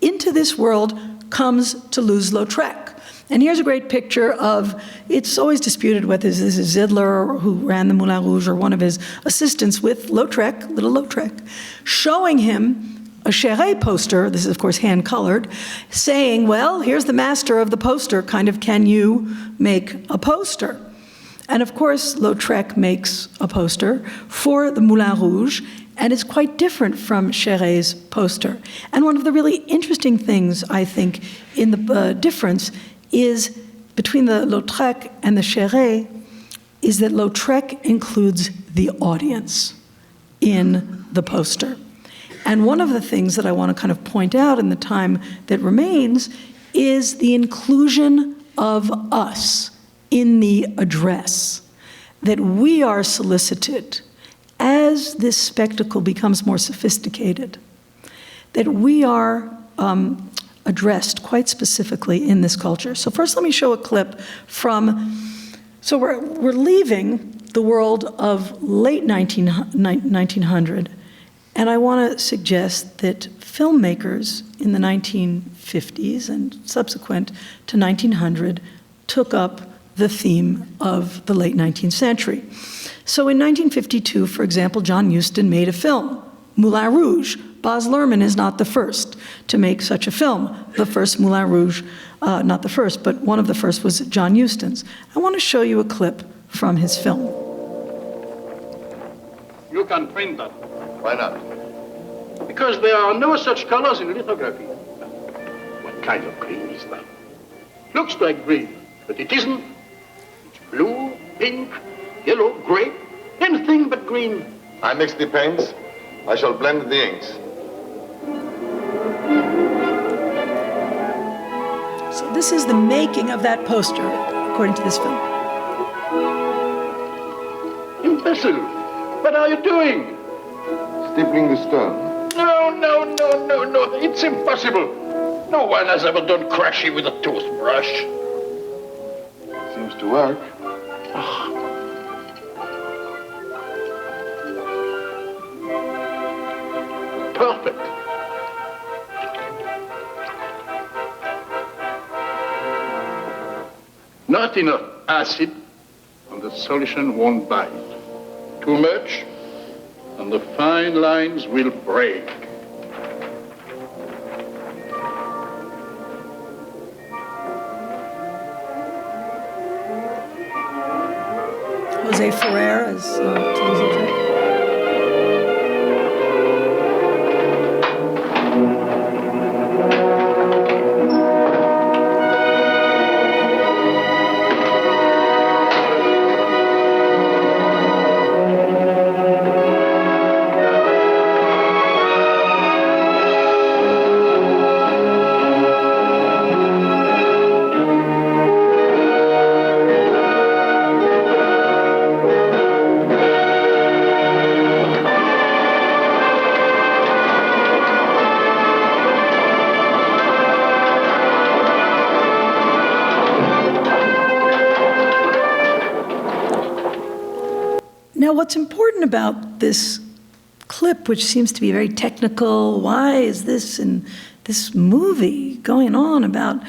into this world comes Toulouse Lautrec. And here's a great picture of, it's always disputed whether this is Zidler, who ran the Moulin Rouge, or one of his assistants with Lautrec, little Lautrec, showing him a Shelley poster, this is of course hand-colored, saying, well, here's the master of the poster, kind of, can you make a poster? And of course, Lautrec makes a poster for the Moulin Rouge, and it's quite different from Shelley's poster. And one of the really interesting things, I think, in the difference is between the Lautrec and the Shelley is that Lautrec includes the audience in the poster. And one of the things that I want to kind of point out in the time that remains is the inclusion of us in the address, that we are solicited as this spectacle becomes more sophisticated, that we are addressed quite specifically in this culture. So first let me show a clip from, so we're leaving the world of late 1900, and I want to suggest that filmmakers in the 1950s and subsequent to 1900 took up the theme of the late 19th century. So in 1952, for example, John Huston made a film, Moulin Rouge. Baz Luhrmann is not the first to make such a film. The first Moulin Rouge, not the first, but one of the first was John Huston's. I want to show you a clip from his film. You can print that. Why not? Because there are no such colors in lithography. What kind of green is that? Looks like green, but it isn't. It's blue, pink, yellow, gray, anything but green. I mix the paints. I shall blend the inks. So this is the making of that poster, according to this film. Impressive. What are you doing? Stippling the stone. No. It's impossible. No one has ever done crochet with a toothbrush. Seems to work. Perfect. Not enough acid, and the solution won't bite. Too much, and the fine lines will break. Jose Ferrer as Toulouse Lautrec. Now, what's important about this clip, which seems to be very technical, why is this in this movie going on about,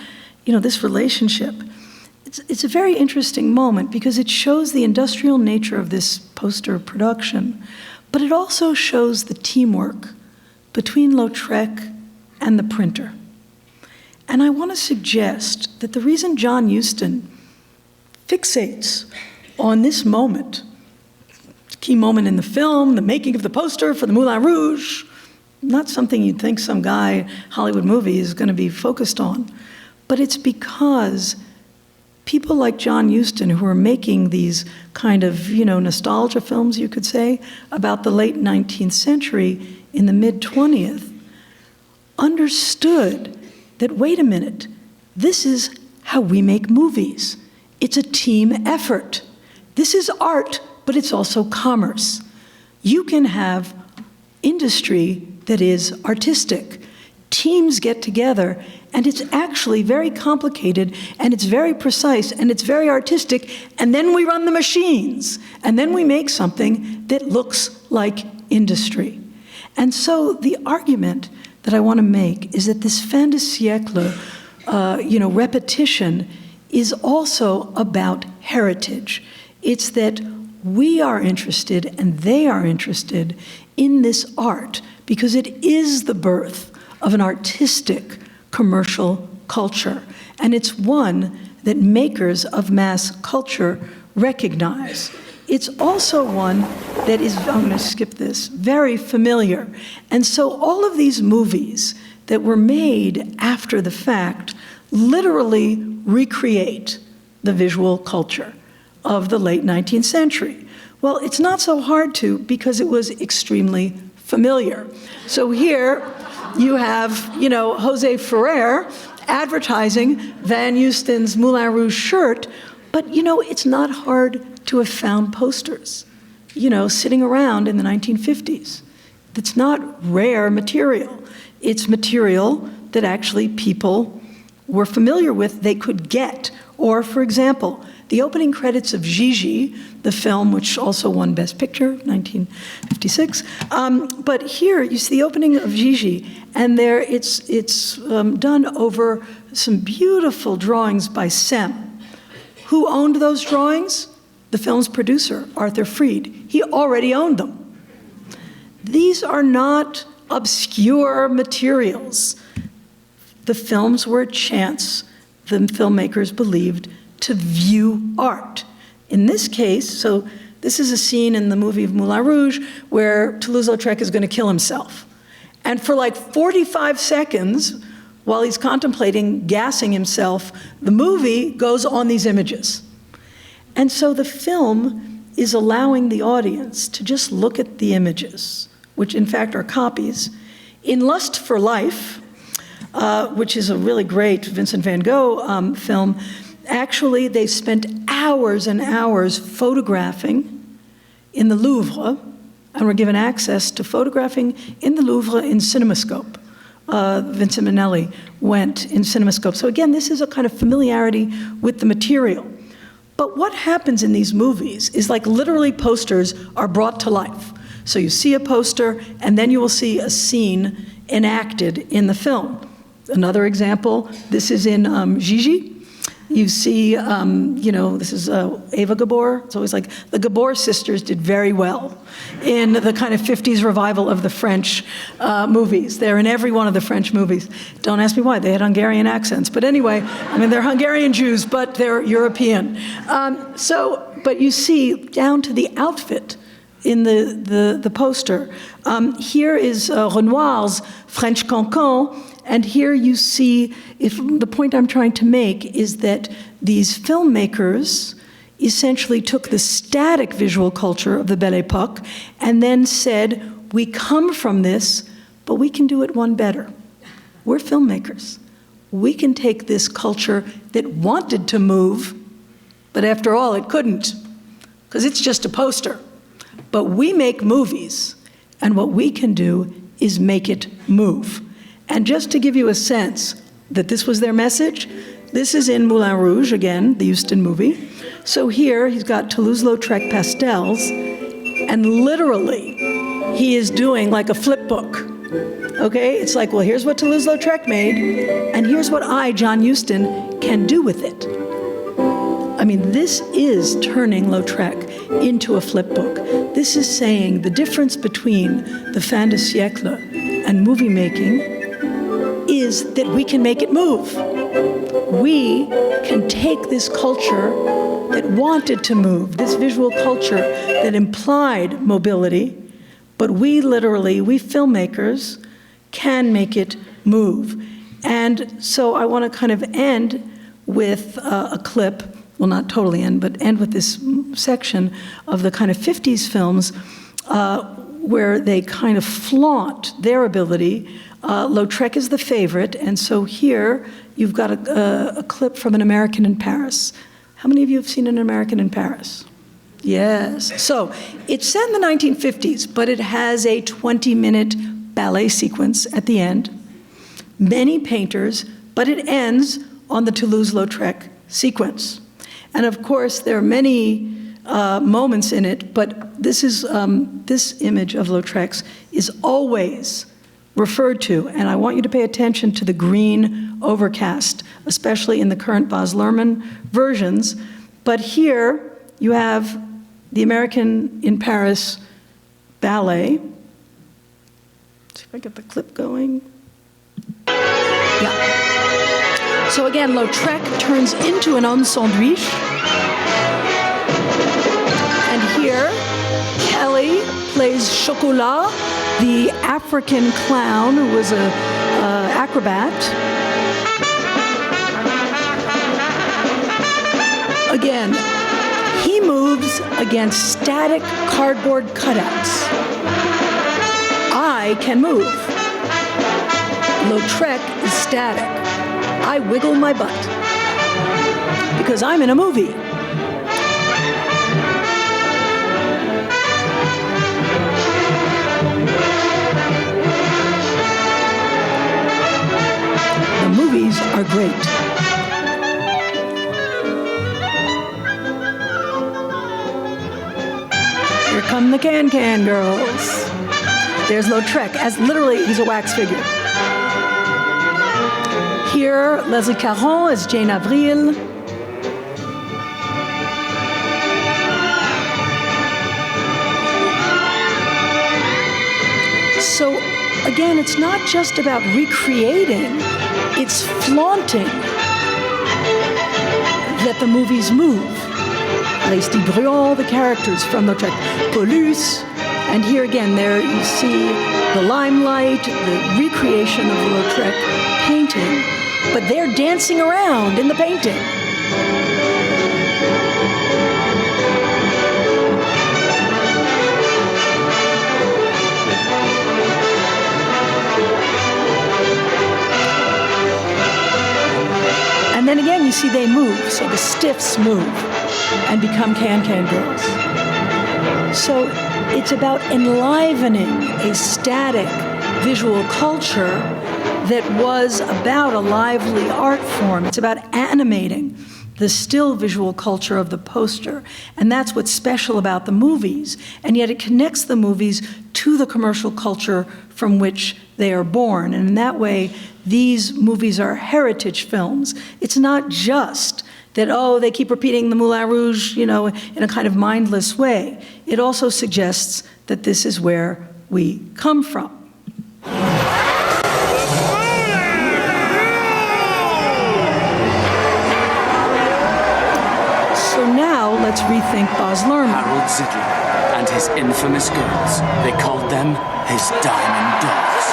this relationship? It's a very interesting moment because it shows the industrial nature of this poster production, but it also shows the teamwork between Lautrec and the printer. And I want to suggest that the reason John Huston fixates on this moment, key moment in the film, the making of the poster for the Moulin Rouge, not something you'd think some guy, Hollywood movie, is going to be focused on. But it's because people like John Huston, who are making these kind of, nostalgia films, you could say, about the late 19th century in the mid-20th, understood that, wait a minute, this is how we make movies. It's a team effort. This is art, but it's also commerce. You can have industry that is artistic. Teams get together, and it's actually very complicated, and it's very precise, and it's very artistic, and then we run the machines, and then we make something that looks like industry. And so the argument that I want to make is that this fin de siècle, repetition is also about heritage. It's that we are interested and they are interested in this art because it is the birth of an artistic commercial culture. And it's one that makers of mass culture recognize. It's also one that is, I'm going to skip this, very familiar. And so all of these movies that were made after the fact literally recreate the visual culture of the late 19th century. Well, it's not so hard to because it was extremely familiar. So here you have, Jose Ferrer advertising Van Huston's Moulin Rouge shirt, but, it's not hard to have found posters, sitting around in the 1950s. It's not rare material. It's material that actually people were familiar with, they could get. Or, for example, the opening credits of Gigi, the film which also won Best Picture, 1956. But here you see the opening of Gigi, and there it's done over some beautiful drawings by Sem. Who owned those drawings? The film's producer, Arthur Freed. He already owned them. These are not obscure materials. The films were a chance, the filmmakers believed, to view art. In this case, so this is a scene in the movie of Moulin Rouge where Toulouse-Lautrec is going to kill himself. And for like 45 seconds, while he's contemplating gassing himself, the movie goes on these images. And so the film is allowing the audience to just look at the images, which in fact are copies. In Lust for Life, which is a really great Vincent Van Gogh film, actually they spent hours and hours photographing in the Louvre and were given access to photographing in the Louvre in CinemaScope. Vincent Minnelli went in CinemaScope. So again, this is a kind of familiarity with the material. But what happens in these movies is like literally posters are brought to life. So you see a poster, and then you will see a scene enacted in the film. Another example, this is in Gigi. You see, this is Ava Gabor. It's always like the Gabor sisters did very well in the kind of 50s revival of the French movies. They're in every one of the French movies. Don't ask me why, they had Hungarian accents. But anyway, I mean, they're Hungarian Jews, but they're European. But you see down to the outfit in the poster. Here is Renoir's French Cancan. And here you see, the point I'm trying to make is that these filmmakers essentially took the static visual culture of the Belle Époque and then said, we come from this, but we can do it one better. We're filmmakers. We can take this culture that wanted to move, but after all, it couldn't, because it's just a poster. But we make movies, and what we can do is make it move. And just to give you a sense that this was their message, this is in Moulin Rouge, again, the Huston movie. So here, he's got Toulouse Lautrec pastels, and literally, he is doing like a flip book, okay? It's like, well, here's what Toulouse Lautrec made, and here's what I, John Huston, can do with it. I mean, this is turning Lautrec into a flip book. This is saying the difference between the fin de siècle and movie making is that we can make it move. We can take this culture that wanted to move, this visual culture that implied mobility, but we filmmakers, can make it move. And so I want to kind of end with a clip, well, not totally end, but end with this section of the kind of 50s films where they kind of flaunt their ability. Lautrec is the favorite, and so here you've got a clip from An American in Paris. How many of you have seen An American in Paris? Yes. So it's set in the 1950s, but it has a 20-minute ballet sequence at the end. Many painters, but it ends on the Toulouse-Lautrec sequence. And of course, there are many moments in it, but this image of Lautrec's is always referred to, and I want you to pay attention to the green overcast, especially in the current Baz Luhrmann versions. But here you have the American in Paris ballet. Let's see if I get the clip going. Yeah. So again, Lautrec turns into an homme sandwich. And here, Kelly plays Chocolat, the African clown who was an acrobat. Again, he moves against static cardboard cutouts. I can move. Lautrec is static. I wiggle my butt because I'm in a movie. The movies are great. Here come the can-can girls. There's Lautrec, as literally he's a wax figure. Here, Leslie Caron as Jane Avril. So again, it's not just about recreating, it's flaunting that the movies move. Aristide Briand, the characters from Lautrec, Toulouse, and here again, there you see the limelight, the recreation of the Lautrec painting, but they're dancing around in the painting. And then again, you see they move, so the stiffs move and become can-can girls. So it's about enlivening a static visual culture that was about a lively art form. It's about animating the still visual culture of the poster. And that's what's special about the movies. And yet it connects the movies to the commercial culture from which they are born. And in that way, these movies are heritage films. It's not just that, oh, they keep repeating the Moulin Rouge, in a kind of mindless way. It also suggests that this is where we come from. So now let's rethink Baz Luhrmann. Harold Zidler and his infamous girls. They called them his diamond dogs.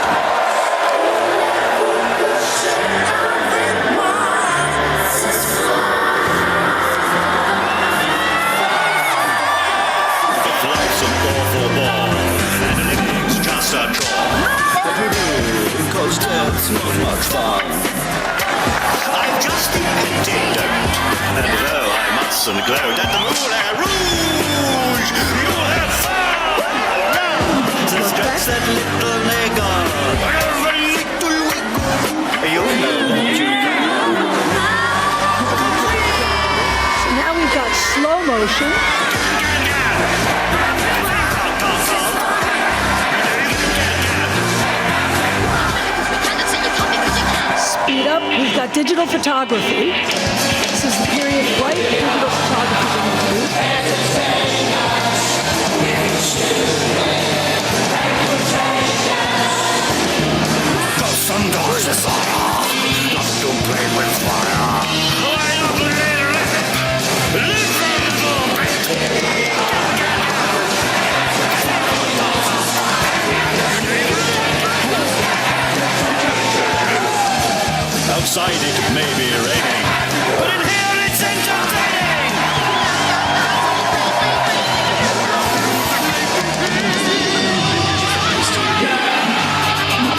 The flights of awful ball, and living's just a chore. Because death's not much fun. I'm just the antidote, and though I mustn't gloat at the Moulin Rouge, you'll have fun! Now, to scratch that little nigger, every little wiggle, you'll know that you can. So now we've got slow motion. Speed up, we've got digital photography. This is the period right of digital photography being used. Ghosts and dogs desire, not to play with fire. I don't believe it. Outside it may be raining, but in here it's entertaining.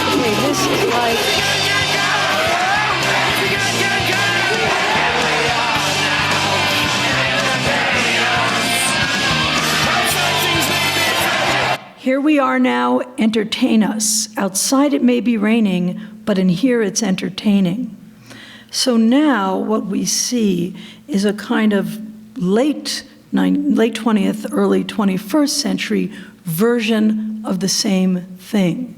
Okay, this is like... Here we are now, entertain us. Outside it may be raining, but in here it's entertaining. So now what we see is a kind of late 20th, early 21st century version of the same thing.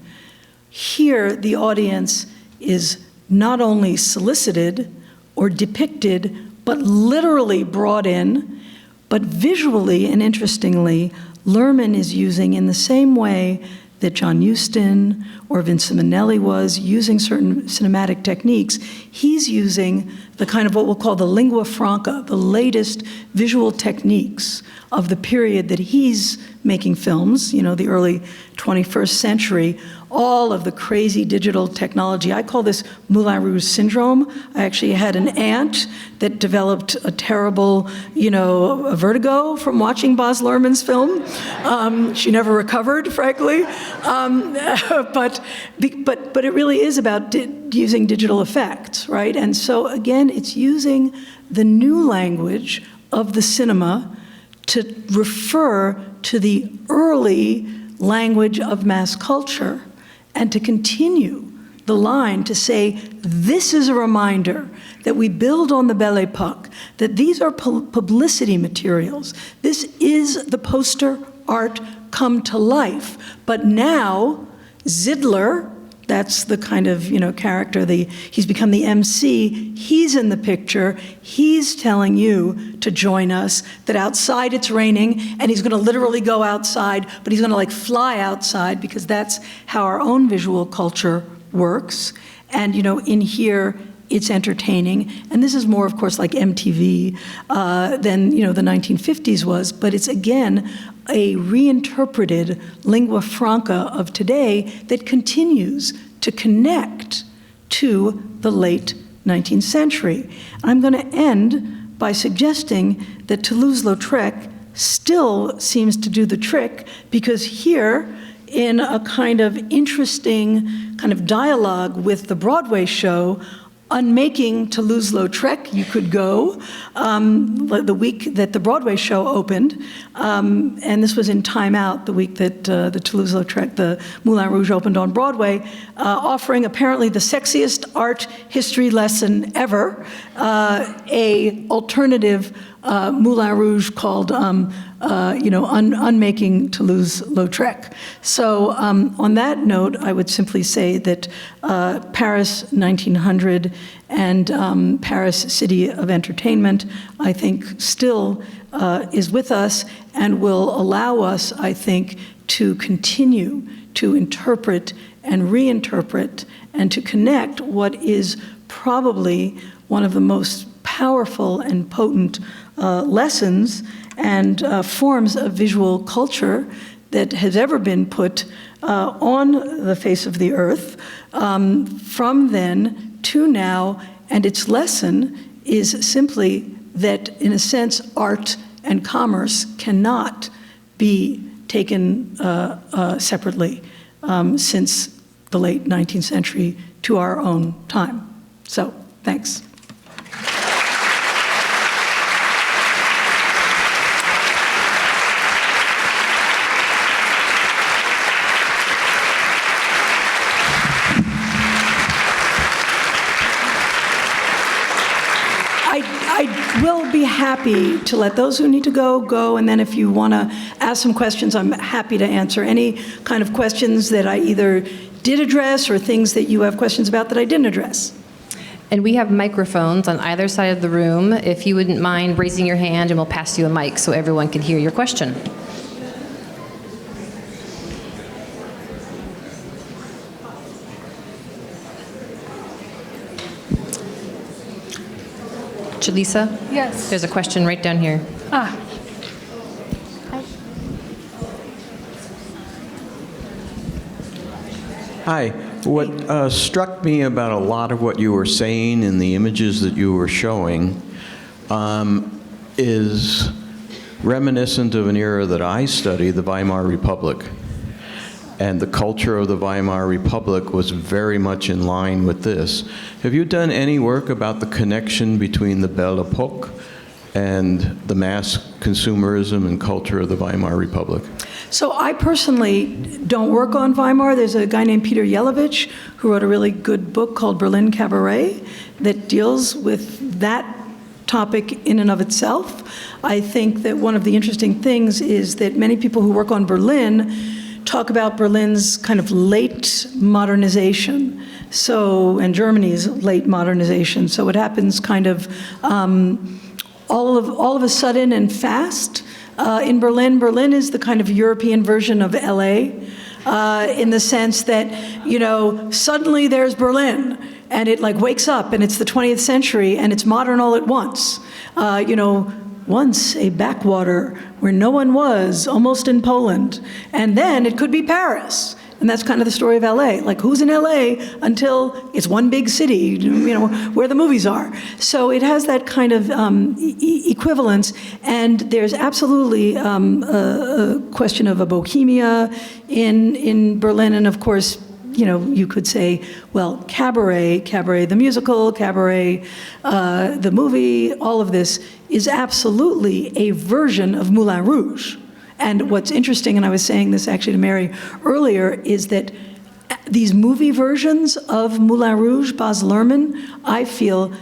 Here the audience is not only solicited or depicted, but literally brought in, but visually and interestingly, Luhrmann is using in the same way that John Huston or Vincent Minnelli was using certain cinematic techniques. He's using the kind of what we'll call the lingua franca, the latest visual techniques of the period that he's making films, the early 21st century, all of the crazy digital technology. I call this Moulin Rouge syndrome. I actually had an aunt that developed a terrible, a vertigo from watching Baz Luhrmann's film. She never recovered, frankly. But it really is about using digital effects, right? And so again, it's using the new language of the cinema to refer to the early language of mass culture and to continue the line to say, this is a reminder that we build on the Belle Époque, that these are publicity materials. This is the poster art come to life. But now, Zidler, that's the kind of, character, he's become the MC, he's in the picture, he's telling you to join us, that outside it's raining, and he's gonna literally go outside, but he's gonna fly outside, because that's how our own visual culture works. And, in here, it's entertaining. And this is more, of course, like MTV than, the 1950s was, but it's, again, a reinterpreted lingua franca of today that continues to connect to the late 19th century. I'm going to end by suggesting that Toulouse Lautrec still seems to do the trick, because here, in a kind of interesting kind of dialogue with the Broadway show, unmaking Toulouse Lautrec. You could go the week that the Broadway show opened, and this was in Time Out, the week that the Toulouse Lautrec, the Moulin Rouge, opened on Broadway, offering apparently the sexiest art history lesson ever, a alternative Moulin Rouge called Unmaking Toulouse-Lautrec. So on that note, I would simply say that Paris 1900 and Paris City of Entertainment, I think, still is with us and will allow us, I think, to continue to interpret and reinterpret and to connect what is probably one of the most powerful and potent lessons and forms of visual culture that has ever been put on the face of the earth from then to now. And its lesson is simply that, in a sense, art and commerce cannot be taken separately since the late 19th century to our own time. So, thanks. I will be happy to let those who need to go, and then if you want to ask some questions, I'm happy to answer any kind of questions that I either did address or things that you have questions about that I didn't address. And we have microphones on either side of the room. If you wouldn't mind raising your hand, and we'll pass you a mic so everyone can hear your question. Lisa? Yes. There's a question right down here. Hi. What struck me about a lot of what you were saying in the images that you were showing is reminiscent of an era that I study, the Weimar Republic. And the culture of the Weimar Republic was very much in line with this. Have you done any work about the connection between the Belle Époque and the mass consumerism and culture of the Weimar Republic? So I personally don't work on Weimar. There's a guy named Peter Yelovich who wrote a really good book called Berlin Cabaret that deals with that topic in and of itself. I think that one of the interesting things is that many people who work on Berlin talk about Berlin's kind of late modernization, and Germany's late modernization. So it happens kind of all of a sudden and fast. In Berlin, Berlin is the kind of European version of LA, in the sense that, suddenly there's Berlin, and it like wakes up, and it's the 20th century, and it's modern all at once. Once a backwater where no one was, almost in Poland. And then it could be Paris. And that's kind of the story of LA. Like, who's in LA until it's one big city, where the movies are. So it has that kind of equivalence. And there's absolutely a question of a bohemia in Berlin. And of course, you could say, well, Cabaret the musical, Cabaret the movie, all of this is absolutely a version of Moulin Rouge. And what's interesting, and I was saying this actually to Mary earlier, is that these movie versions of Moulin Rouge, Baz Luhrmann, I feel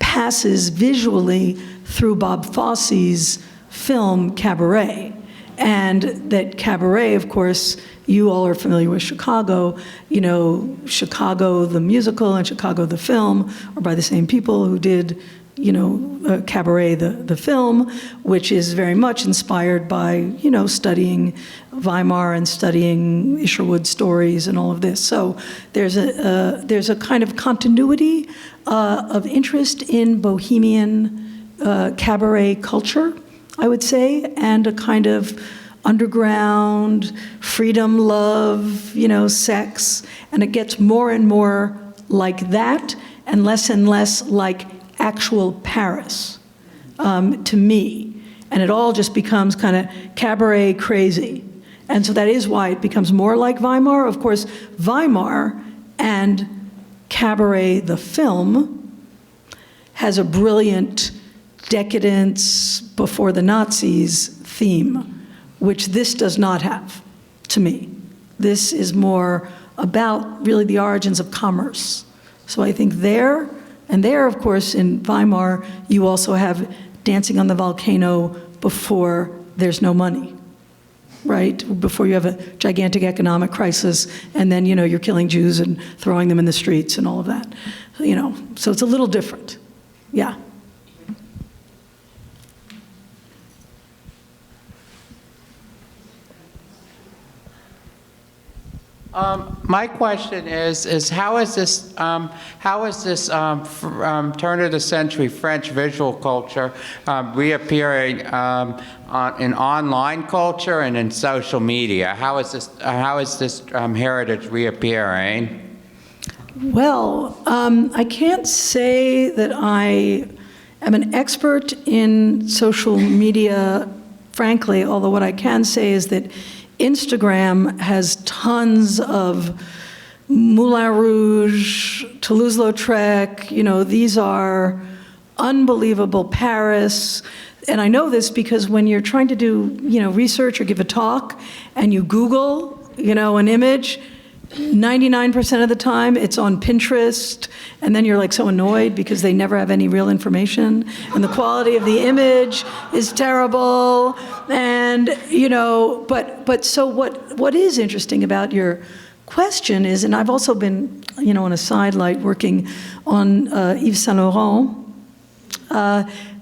passes visually through Bob Fosse's film Cabaret. And that Cabaret, of course, you all are familiar with Chicago. Chicago the musical and Chicago the film are by the same people who did, Cabaret the film, which is very much inspired by, studying Weimar and studying Isherwood stories and all of this. So there's a kind of continuity of interest in bohemian cabaret culture, I would say, and a kind of underground freedom, love, sex, and it gets more and more like that and less like actual Paris to me. And it all just becomes kind of cabaret crazy. And so that is why it becomes more like Weimar. Of course, Weimar and Cabaret the film has a brilliant decadence before the Nazis theme, which this does not have, to me. This is more about really the origins of commerce. So I think there, and there, of course, in Weimar, you also have dancing on the volcano before there's no money, right? Before you have a gigantic economic crisis, and then, you know, you're killing Jews and throwing them in the streets and all of that. You know, so it's a little different. Yeah. My question is how is this turn of the century French visual culture reappearing in online culture and in social media? How is this heritage reappearing? Well, I can't say that I am an expert in social media, frankly, although what I can say is that Instagram has tons of Moulin Rouge, Toulouse Lautrec, you know, these are unbelievable, Paris. And I know this because when you're trying to do, you know, research or give a talk and you Google, you know, an image, 99% of the time it's on Pinterest, and then you're like so annoyed because they never have any real information, and the quality of the image is terrible, and you know, but so what is interesting about your question is, and I've also been, you know, on a sidelight working on Yves Saint Laurent,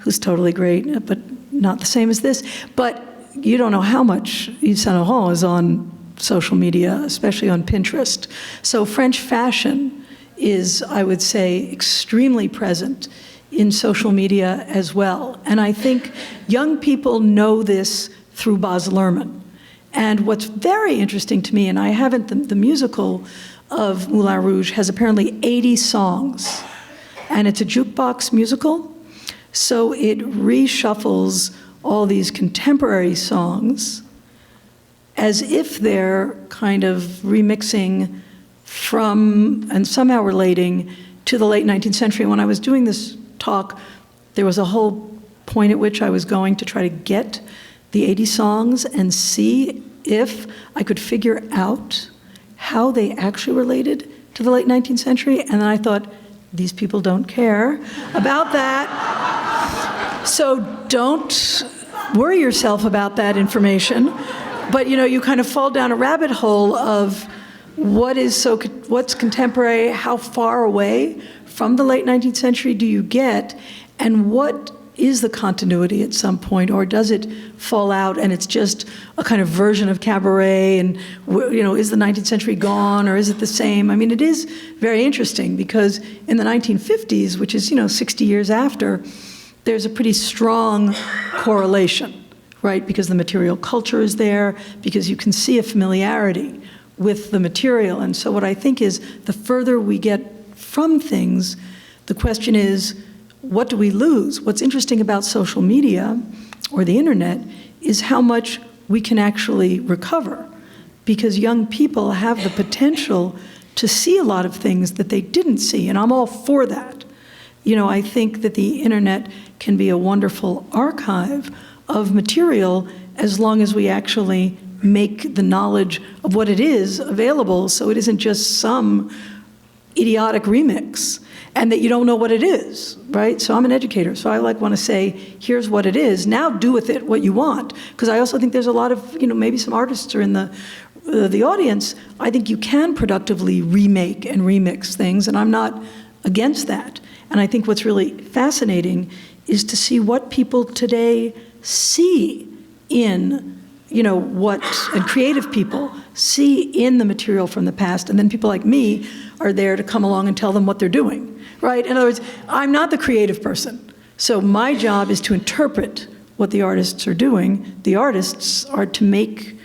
who's totally great, but not the same as this, but you don't know how much Yves Saint Laurent is on social media, especially on Pinterest. So French fashion is, I would say, extremely present in social media as well. And I think young people know this through Baz Luhrmann. And what's very interesting to me, and I haven't, the musical of Moulin Rouge has apparently 80 songs. And it's a jukebox musical, so it reshuffles all these contemporary songs as if they're kind of remixing from and somehow relating to the late 19th century. When I was doing this talk, there was a whole point at which I was going to try to get the 80 songs and see if I could figure out how they actually related to the late 19th century. And then I thought, these people don't care about that. So don't worry yourself about that information. But, you know, you kind of fall down a rabbit hole of what's contemporary, how far away from the late 19th century do you get, and what is the continuity at some point, or does it fall out and it's just a kind of version of cabaret, and, you know, is the 19th century gone, or is it the same? I mean, it is very interesting because in the 1950s, which is, you know, 60 years after, there's a pretty strong correlation. Right, because the material culture is there, because you can see a familiarity with the material. And so what I think is the further we get from things, the question is, what do we lose? What's interesting about social media or the internet is how much we can actually recover, because young people have the potential to see a lot of things that they didn't see, and I'm all for that. You know, I think that the internet can be a wonderful archive of material as long as we actually make the knowledge of what it is available, so it isn't just some idiotic remix and that you don't know what it is, right? So I'm an educator, so I want to say, here's what it is. Now do with it what you want, because I also think there's a lot of, you know, maybe some artists are in the audience. I think you can productively remake and remix things, and I'm not against that. And I think what's really fascinating is to see what people today see in, you know, and creative people see in the material from the past, and then people like me are there to come along and tell them what they're doing, right? In other words, I'm not the creative person, so my job is to interpret what the artists are doing. The artists are to make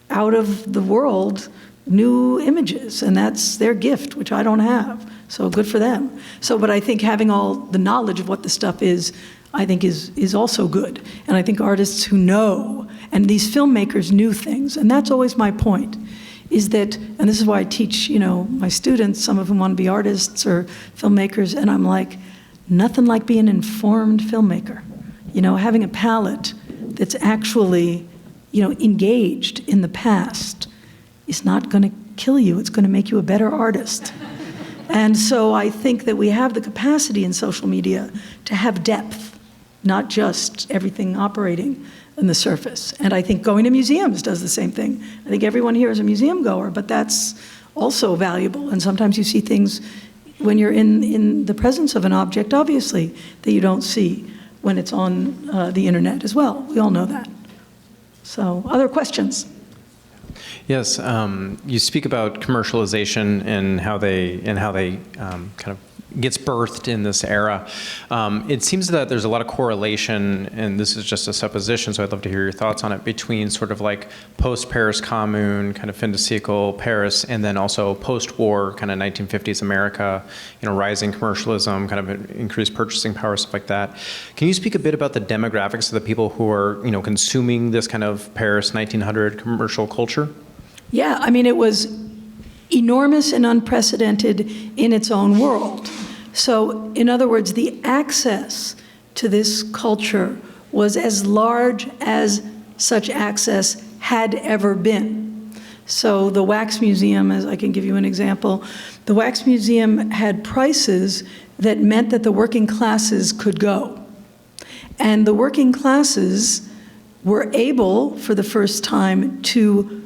out of the world new images, and that's their gift, which I don't have, so good for them. So, but I think having all the knowledge of what the stuff is, I think is also good. And I think artists who know, and these filmmakers knew things, and that's always my point, is that, and this is why I teach, you know, my students, some of them want to be artists or filmmakers, and I'm like, nothing like being an informed filmmaker. You know, having a palette that's actually, you know, engaged in the past is not going to kill you. It's going to make you a better artist. And so I think that we have the capacity in social media to have depth, not just everything operating on the surface. And I think going to museums does the same thing. I think everyone here is a museum goer, but that's also valuable. And sometimes you see things when you're in the presence of an object, obviously, that you don't see when it's on the internet as well. We all know that. So, other questions? Yes, you speak about commercialization and how they kind of gets birthed in this era. It seems that there's a lot of correlation, and this is just a supposition, so I'd love to hear your thoughts on it, between sort of like post-Paris Commune, kind of fin de siècle Paris, and then also post-war, kind of 1950s America, you know, rising commercialism, kind of increased purchasing power, stuff like that. Can you speak a bit about the demographics of the people who are, you know, consuming this kind of Paris 1900 commercial culture? Yeah, I mean, it was enormous and unprecedented in its own world. So, in other words, the access to this culture was as large as such access had ever been. So the Wax Museum, as I can give you an example, the Wax Museum had prices that meant that the working classes could go. And the working classes were able, for the first time, to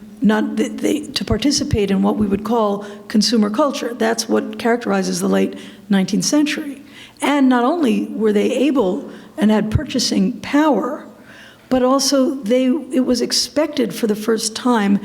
participate in what we would call consumer culture. That's what characterizes the late 19th century. And not only were they able and had purchasing power, but also it was expected for the first time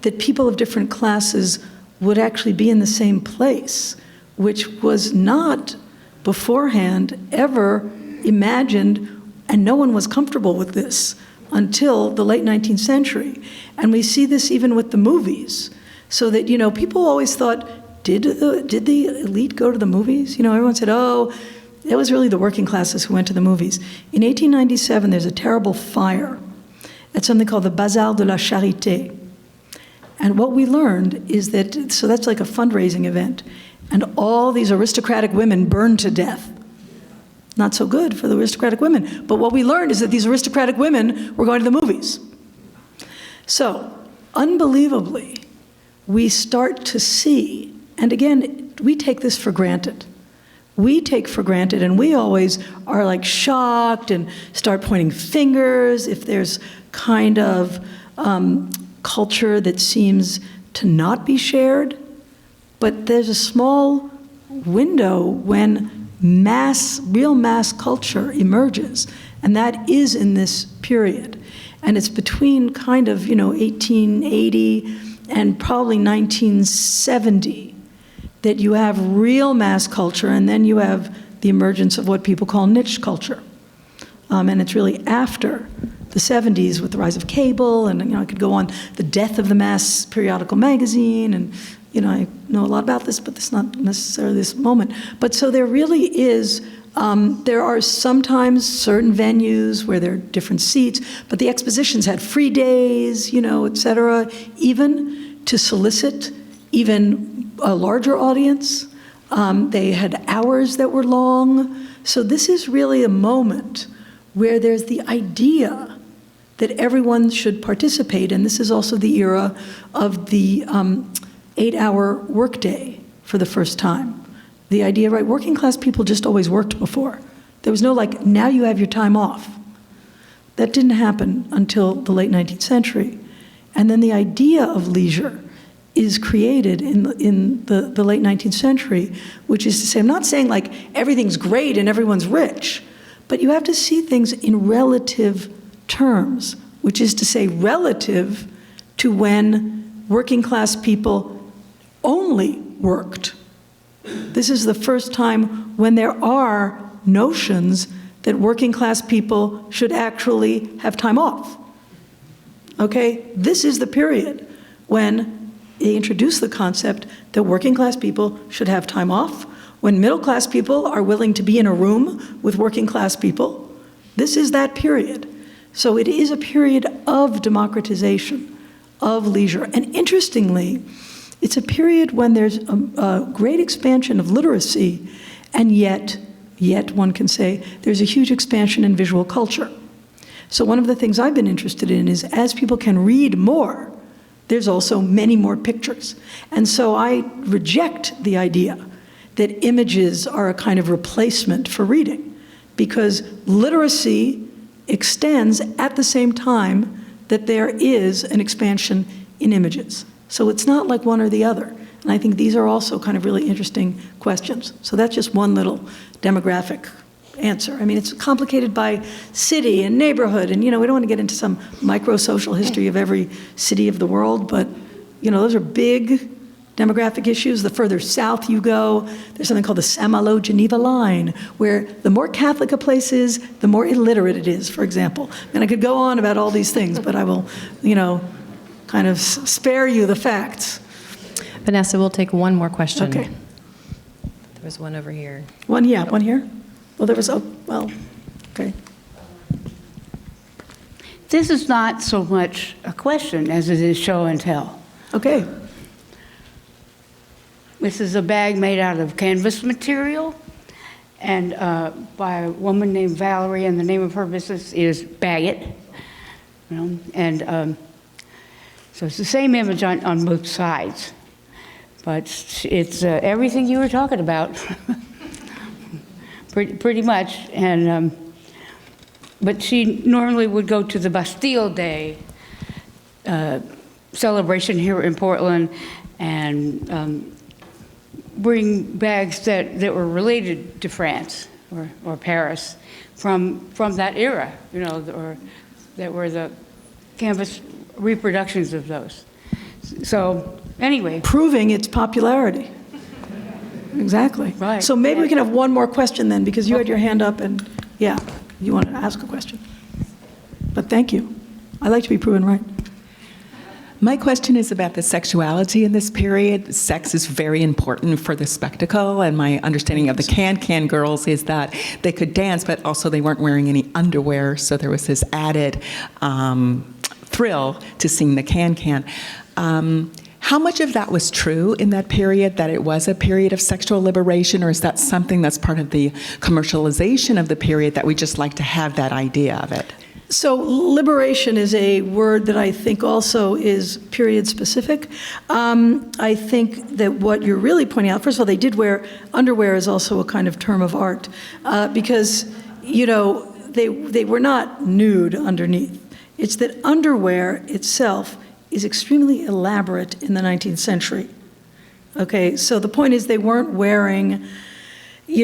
that people of different classes would actually be in the same place, which was not beforehand ever imagined, and no one was comfortable with this until the late 19th century. And we see this even with the movies. So that, you know, people always thought, did the elite go to the movies? You know, everyone said, oh, it was really the working classes who went to the movies. In 1897, there's a terrible fire at something called the Bazar de la Charité. And what we learned is that, so that's like a fundraising event, and all these aristocratic women burned to death. Not so good for the aristocratic women. But what we learned is that these aristocratic women were going to the movies. So, unbelievably, we start to see, and again, we take this for granted. We take for granted, and we always are like shocked and start pointing fingers if there's kind of culture that seems to not be shared. But there's a small window when real mass culture emerges, and that is in this period. And it's between kind of, 1880 and probably 1970 that you have real mass culture, and then you have the emergence of what people call niche culture. And it's really after the 70s with the rise of cable, and I could go on, the death of the mass periodical magazine, and I know a lot about this, but it's not necessarily this moment. But so there really is, there are sometimes certain venues where there are different seats, but the expositions had free days, et cetera, even to solicit even a larger audience. They had hours that were long. So this is really a moment where there's the idea that everyone should participate, and this is also the era of the 8-hour workday for the first time. The idea, right, working class people just always worked before. There was no now you have your time off. That didn't happen until the late 19th century. And then the idea of leisure is created in the late 19th century, which is to say, I'm not saying everything's great and everyone's rich, but you have to see things in relative terms, which is to say relative to when working class people only worked. This is the first time when there are notions that working class people should actually have time off. Okay? This is the period when they introduce the concept that working class people should have time off, when middle class people are willing to be in a room with working class people. This is that period. So it is a period of democratization, of leisure. And interestingly, it's a period when there's a great expansion of literacy and yet yet one can say there's a huge expansion in visual culture. So one of the things I've been interested in is as people can read more, there's also many more pictures. And so I reject the idea that images are a kind of replacement for reading, because literacy extends at the same time that there is an expansion in images. So it's not like one or the other. And I think these are also kind of really interesting questions. So that's just one little demographic answer. I mean, it's complicated by city and neighborhood, and we don't want to get into some micro-social history of every city of the world, but those are big demographic issues. The further south you go, there's something called the Saint-Malo-Geneva line, where the more Catholic a place is, the more illiterate it is, for example. And I could go on about all these things, but I will, kind of spare you the facts. Vanessa, we'll take one more question. Okay. There was one over here. One here? Well, there was, okay. This is not so much a question as it is show and tell. Okay. This is a bag made out of canvas material, and by a woman named Valerie, and the name of her business is Bag It. So it's the same image on both sides, but it's everything you were talking about. Pretty much, and but she normally would go to the Bastille Day celebration here in Portland and bring bags that were related to France or Paris from that era, or that were the canvas reproductions of those. So anyway, proving its popularity. Exactly. Right. So maybe we can have one more question then, because you had your hand up and, yeah, you wanted to ask a question. But thank you. I like to be proven right. My question is about the sexuality in this period. Sex is very important for the spectacle, and my understanding of the Can-Can girls is that they could dance, but also they weren't wearing any underwear, so there was this added thrill to seeing the Can-Can. How much of that was true in that period, that it was a period of sexual liberation, or is that something that's part of the commercialization of the period that we just like to have that idea of it? So liberation is a word that I think also is period specific. I think that what you're really pointing out, first of all, they did wear, underwear is also a kind of term of art, because, they were not nude underneath. It's that underwear itself is extremely elaborate in the 19th century. Okay, so the point is they weren't wearing,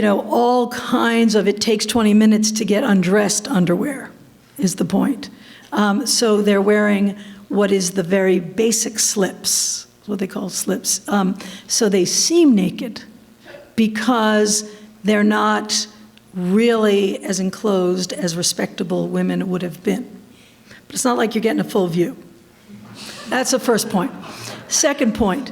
all kinds of, it takes 20 minutes to get undressed underwear, is the point. So they're wearing what is the very basic slips, what they call slips. So they seem naked because they're not really as enclosed as respectable women would have been. But it's not like you're getting a full view. That's the first point. Second point,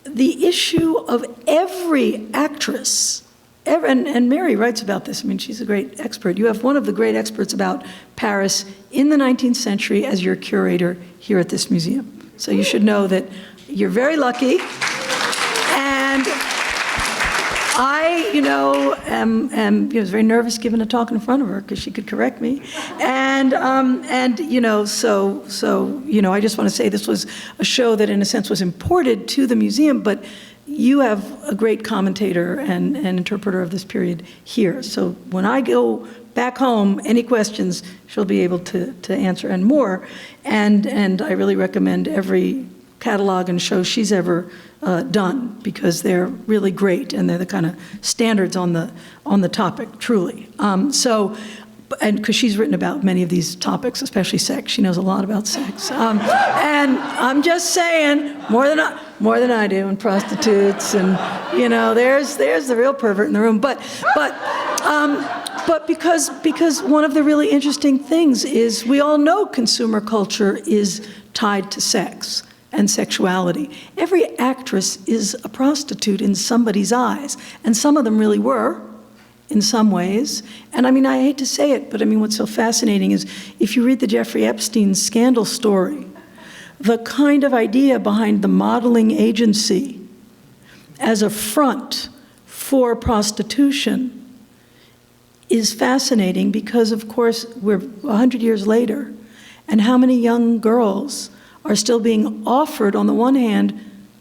the issue of every actress, and Mary writes about this. I mean, she's a great expert. You have one of the great experts about Paris in the 19th century as your curator here at this museum. So you should know that you're very lucky. And I, was very nervous giving a talk in front of her because she could correct me. And I just want to say this was a show that in a sense was imported to the museum, but you have a great commentator and interpreter of this period here. So when I go back home, any questions she'll be able to answer and more. And I really recommend every catalog and show she's ever done, because they're really great and they're the kind of standards on the topic, truly. And because she's written about many of these topics, especially sex. She knows a lot about sex. And I'm just saying, more than I do, and prostitutes, and there's the real pervert in the room. But because one of the really interesting things is we all know consumer culture is tied to sex and sexuality. Every actress is a prostitute in somebody's eyes, and some of them really were, in some ways. And I mean, I hate to say it, but I mean, what's so fascinating is if you read the Jeffrey Epstein scandal story, the kind of idea behind the modeling agency as a front for prostitution is fascinating because, of course, we're 100 years later, and how many young girls are still being offered, on the one hand,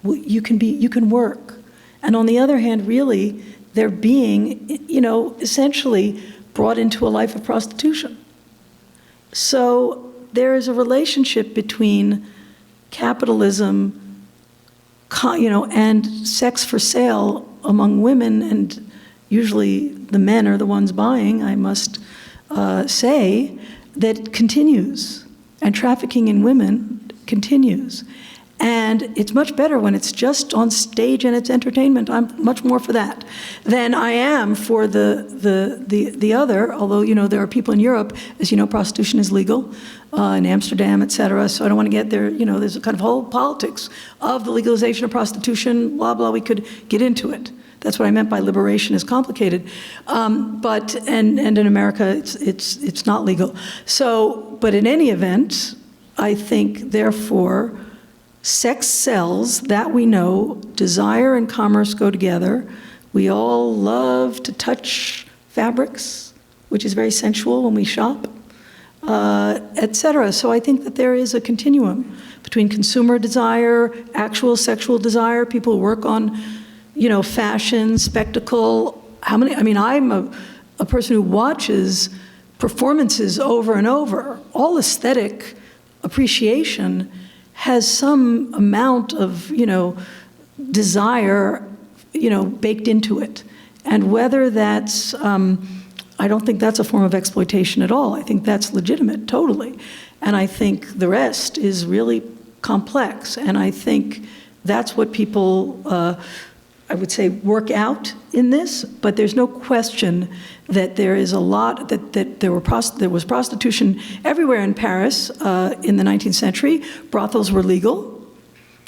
you can work, and on the other hand, really, they're being, essentially brought into a life of prostitution. So there is a relationship between capitalism, and sex for sale among women, and usually the men are the ones buying, I must say, that continues. And trafficking in women continues. And it's much better when it's just on stage and it's entertainment. I'm much more for that than I am for the other, although, there are people in Europe, as you know, prostitution is legal in Amsterdam, et cetera, so I don't want to get there, there's a kind of whole politics of the legalization of prostitution, blah, blah, we could get into it. That's what I meant by liberation is complicated. But in America, it's not legal. So, but in any event, I think, therefore, sex sells, that we know. Desire and commerce go together. We all love to touch fabrics, which is very sensual when we shop, et cetera. So I think that there is a continuum between consumer desire, actual sexual desire. People work on, fashion, spectacle. I'm a person who watches performances over and over. All aesthetic appreciation has some amount of, desire, baked into it. And whether that's, I don't think that's a form of exploitation at all. I think that's legitimate, totally. And I think the rest is really complex. And I think that's what people, I would say, work out in this. But there's no question that there is a lot, that there was prostitution everywhere in Paris in the 19th century. Brothels were legal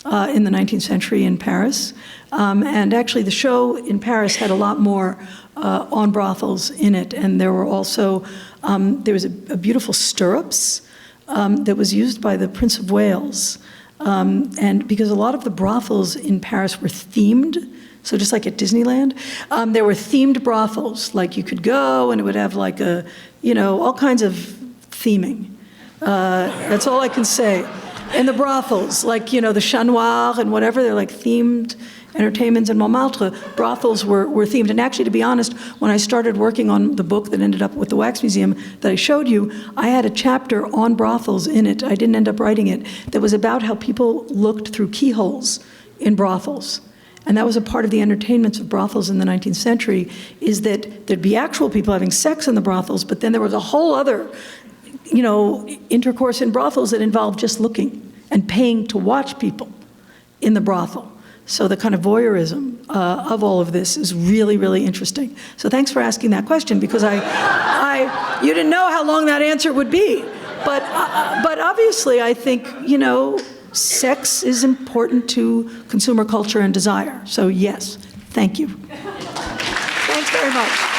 in the 19th century in Paris. And actually the show in Paris had a lot more on brothels in it. And there were also, there was a beautiful stirrups that was used by the Prince of Wales. And because a lot of the brothels in Paris were themed, so just like at Disneyland, there were themed brothels. Like you could go and it would have like all kinds of theming. That's all I can say. And the brothels, like, the Chat Noir and whatever, they're like themed entertainments. In Montmartre, brothels were themed. And actually, to be honest, when I started working on the book that ended up with the Wax Museum that I showed you, I had a chapter on brothels in it. I didn't end up writing it. That was about how people looked through keyholes in brothels. And that was a part of the entertainments of brothels in the 19th century, is that there'd be actual people having sex in the brothels, but then there was a whole other, intercourse in brothels that involved just looking and paying to watch people in the brothel. So the kind of voyeurism of all of this is really, really interesting. So thanks for asking that question, because you didn't know how long that answer would be. But obviously, I think, sex is important to consumer culture and desire. So yes, thank you. Thanks very much.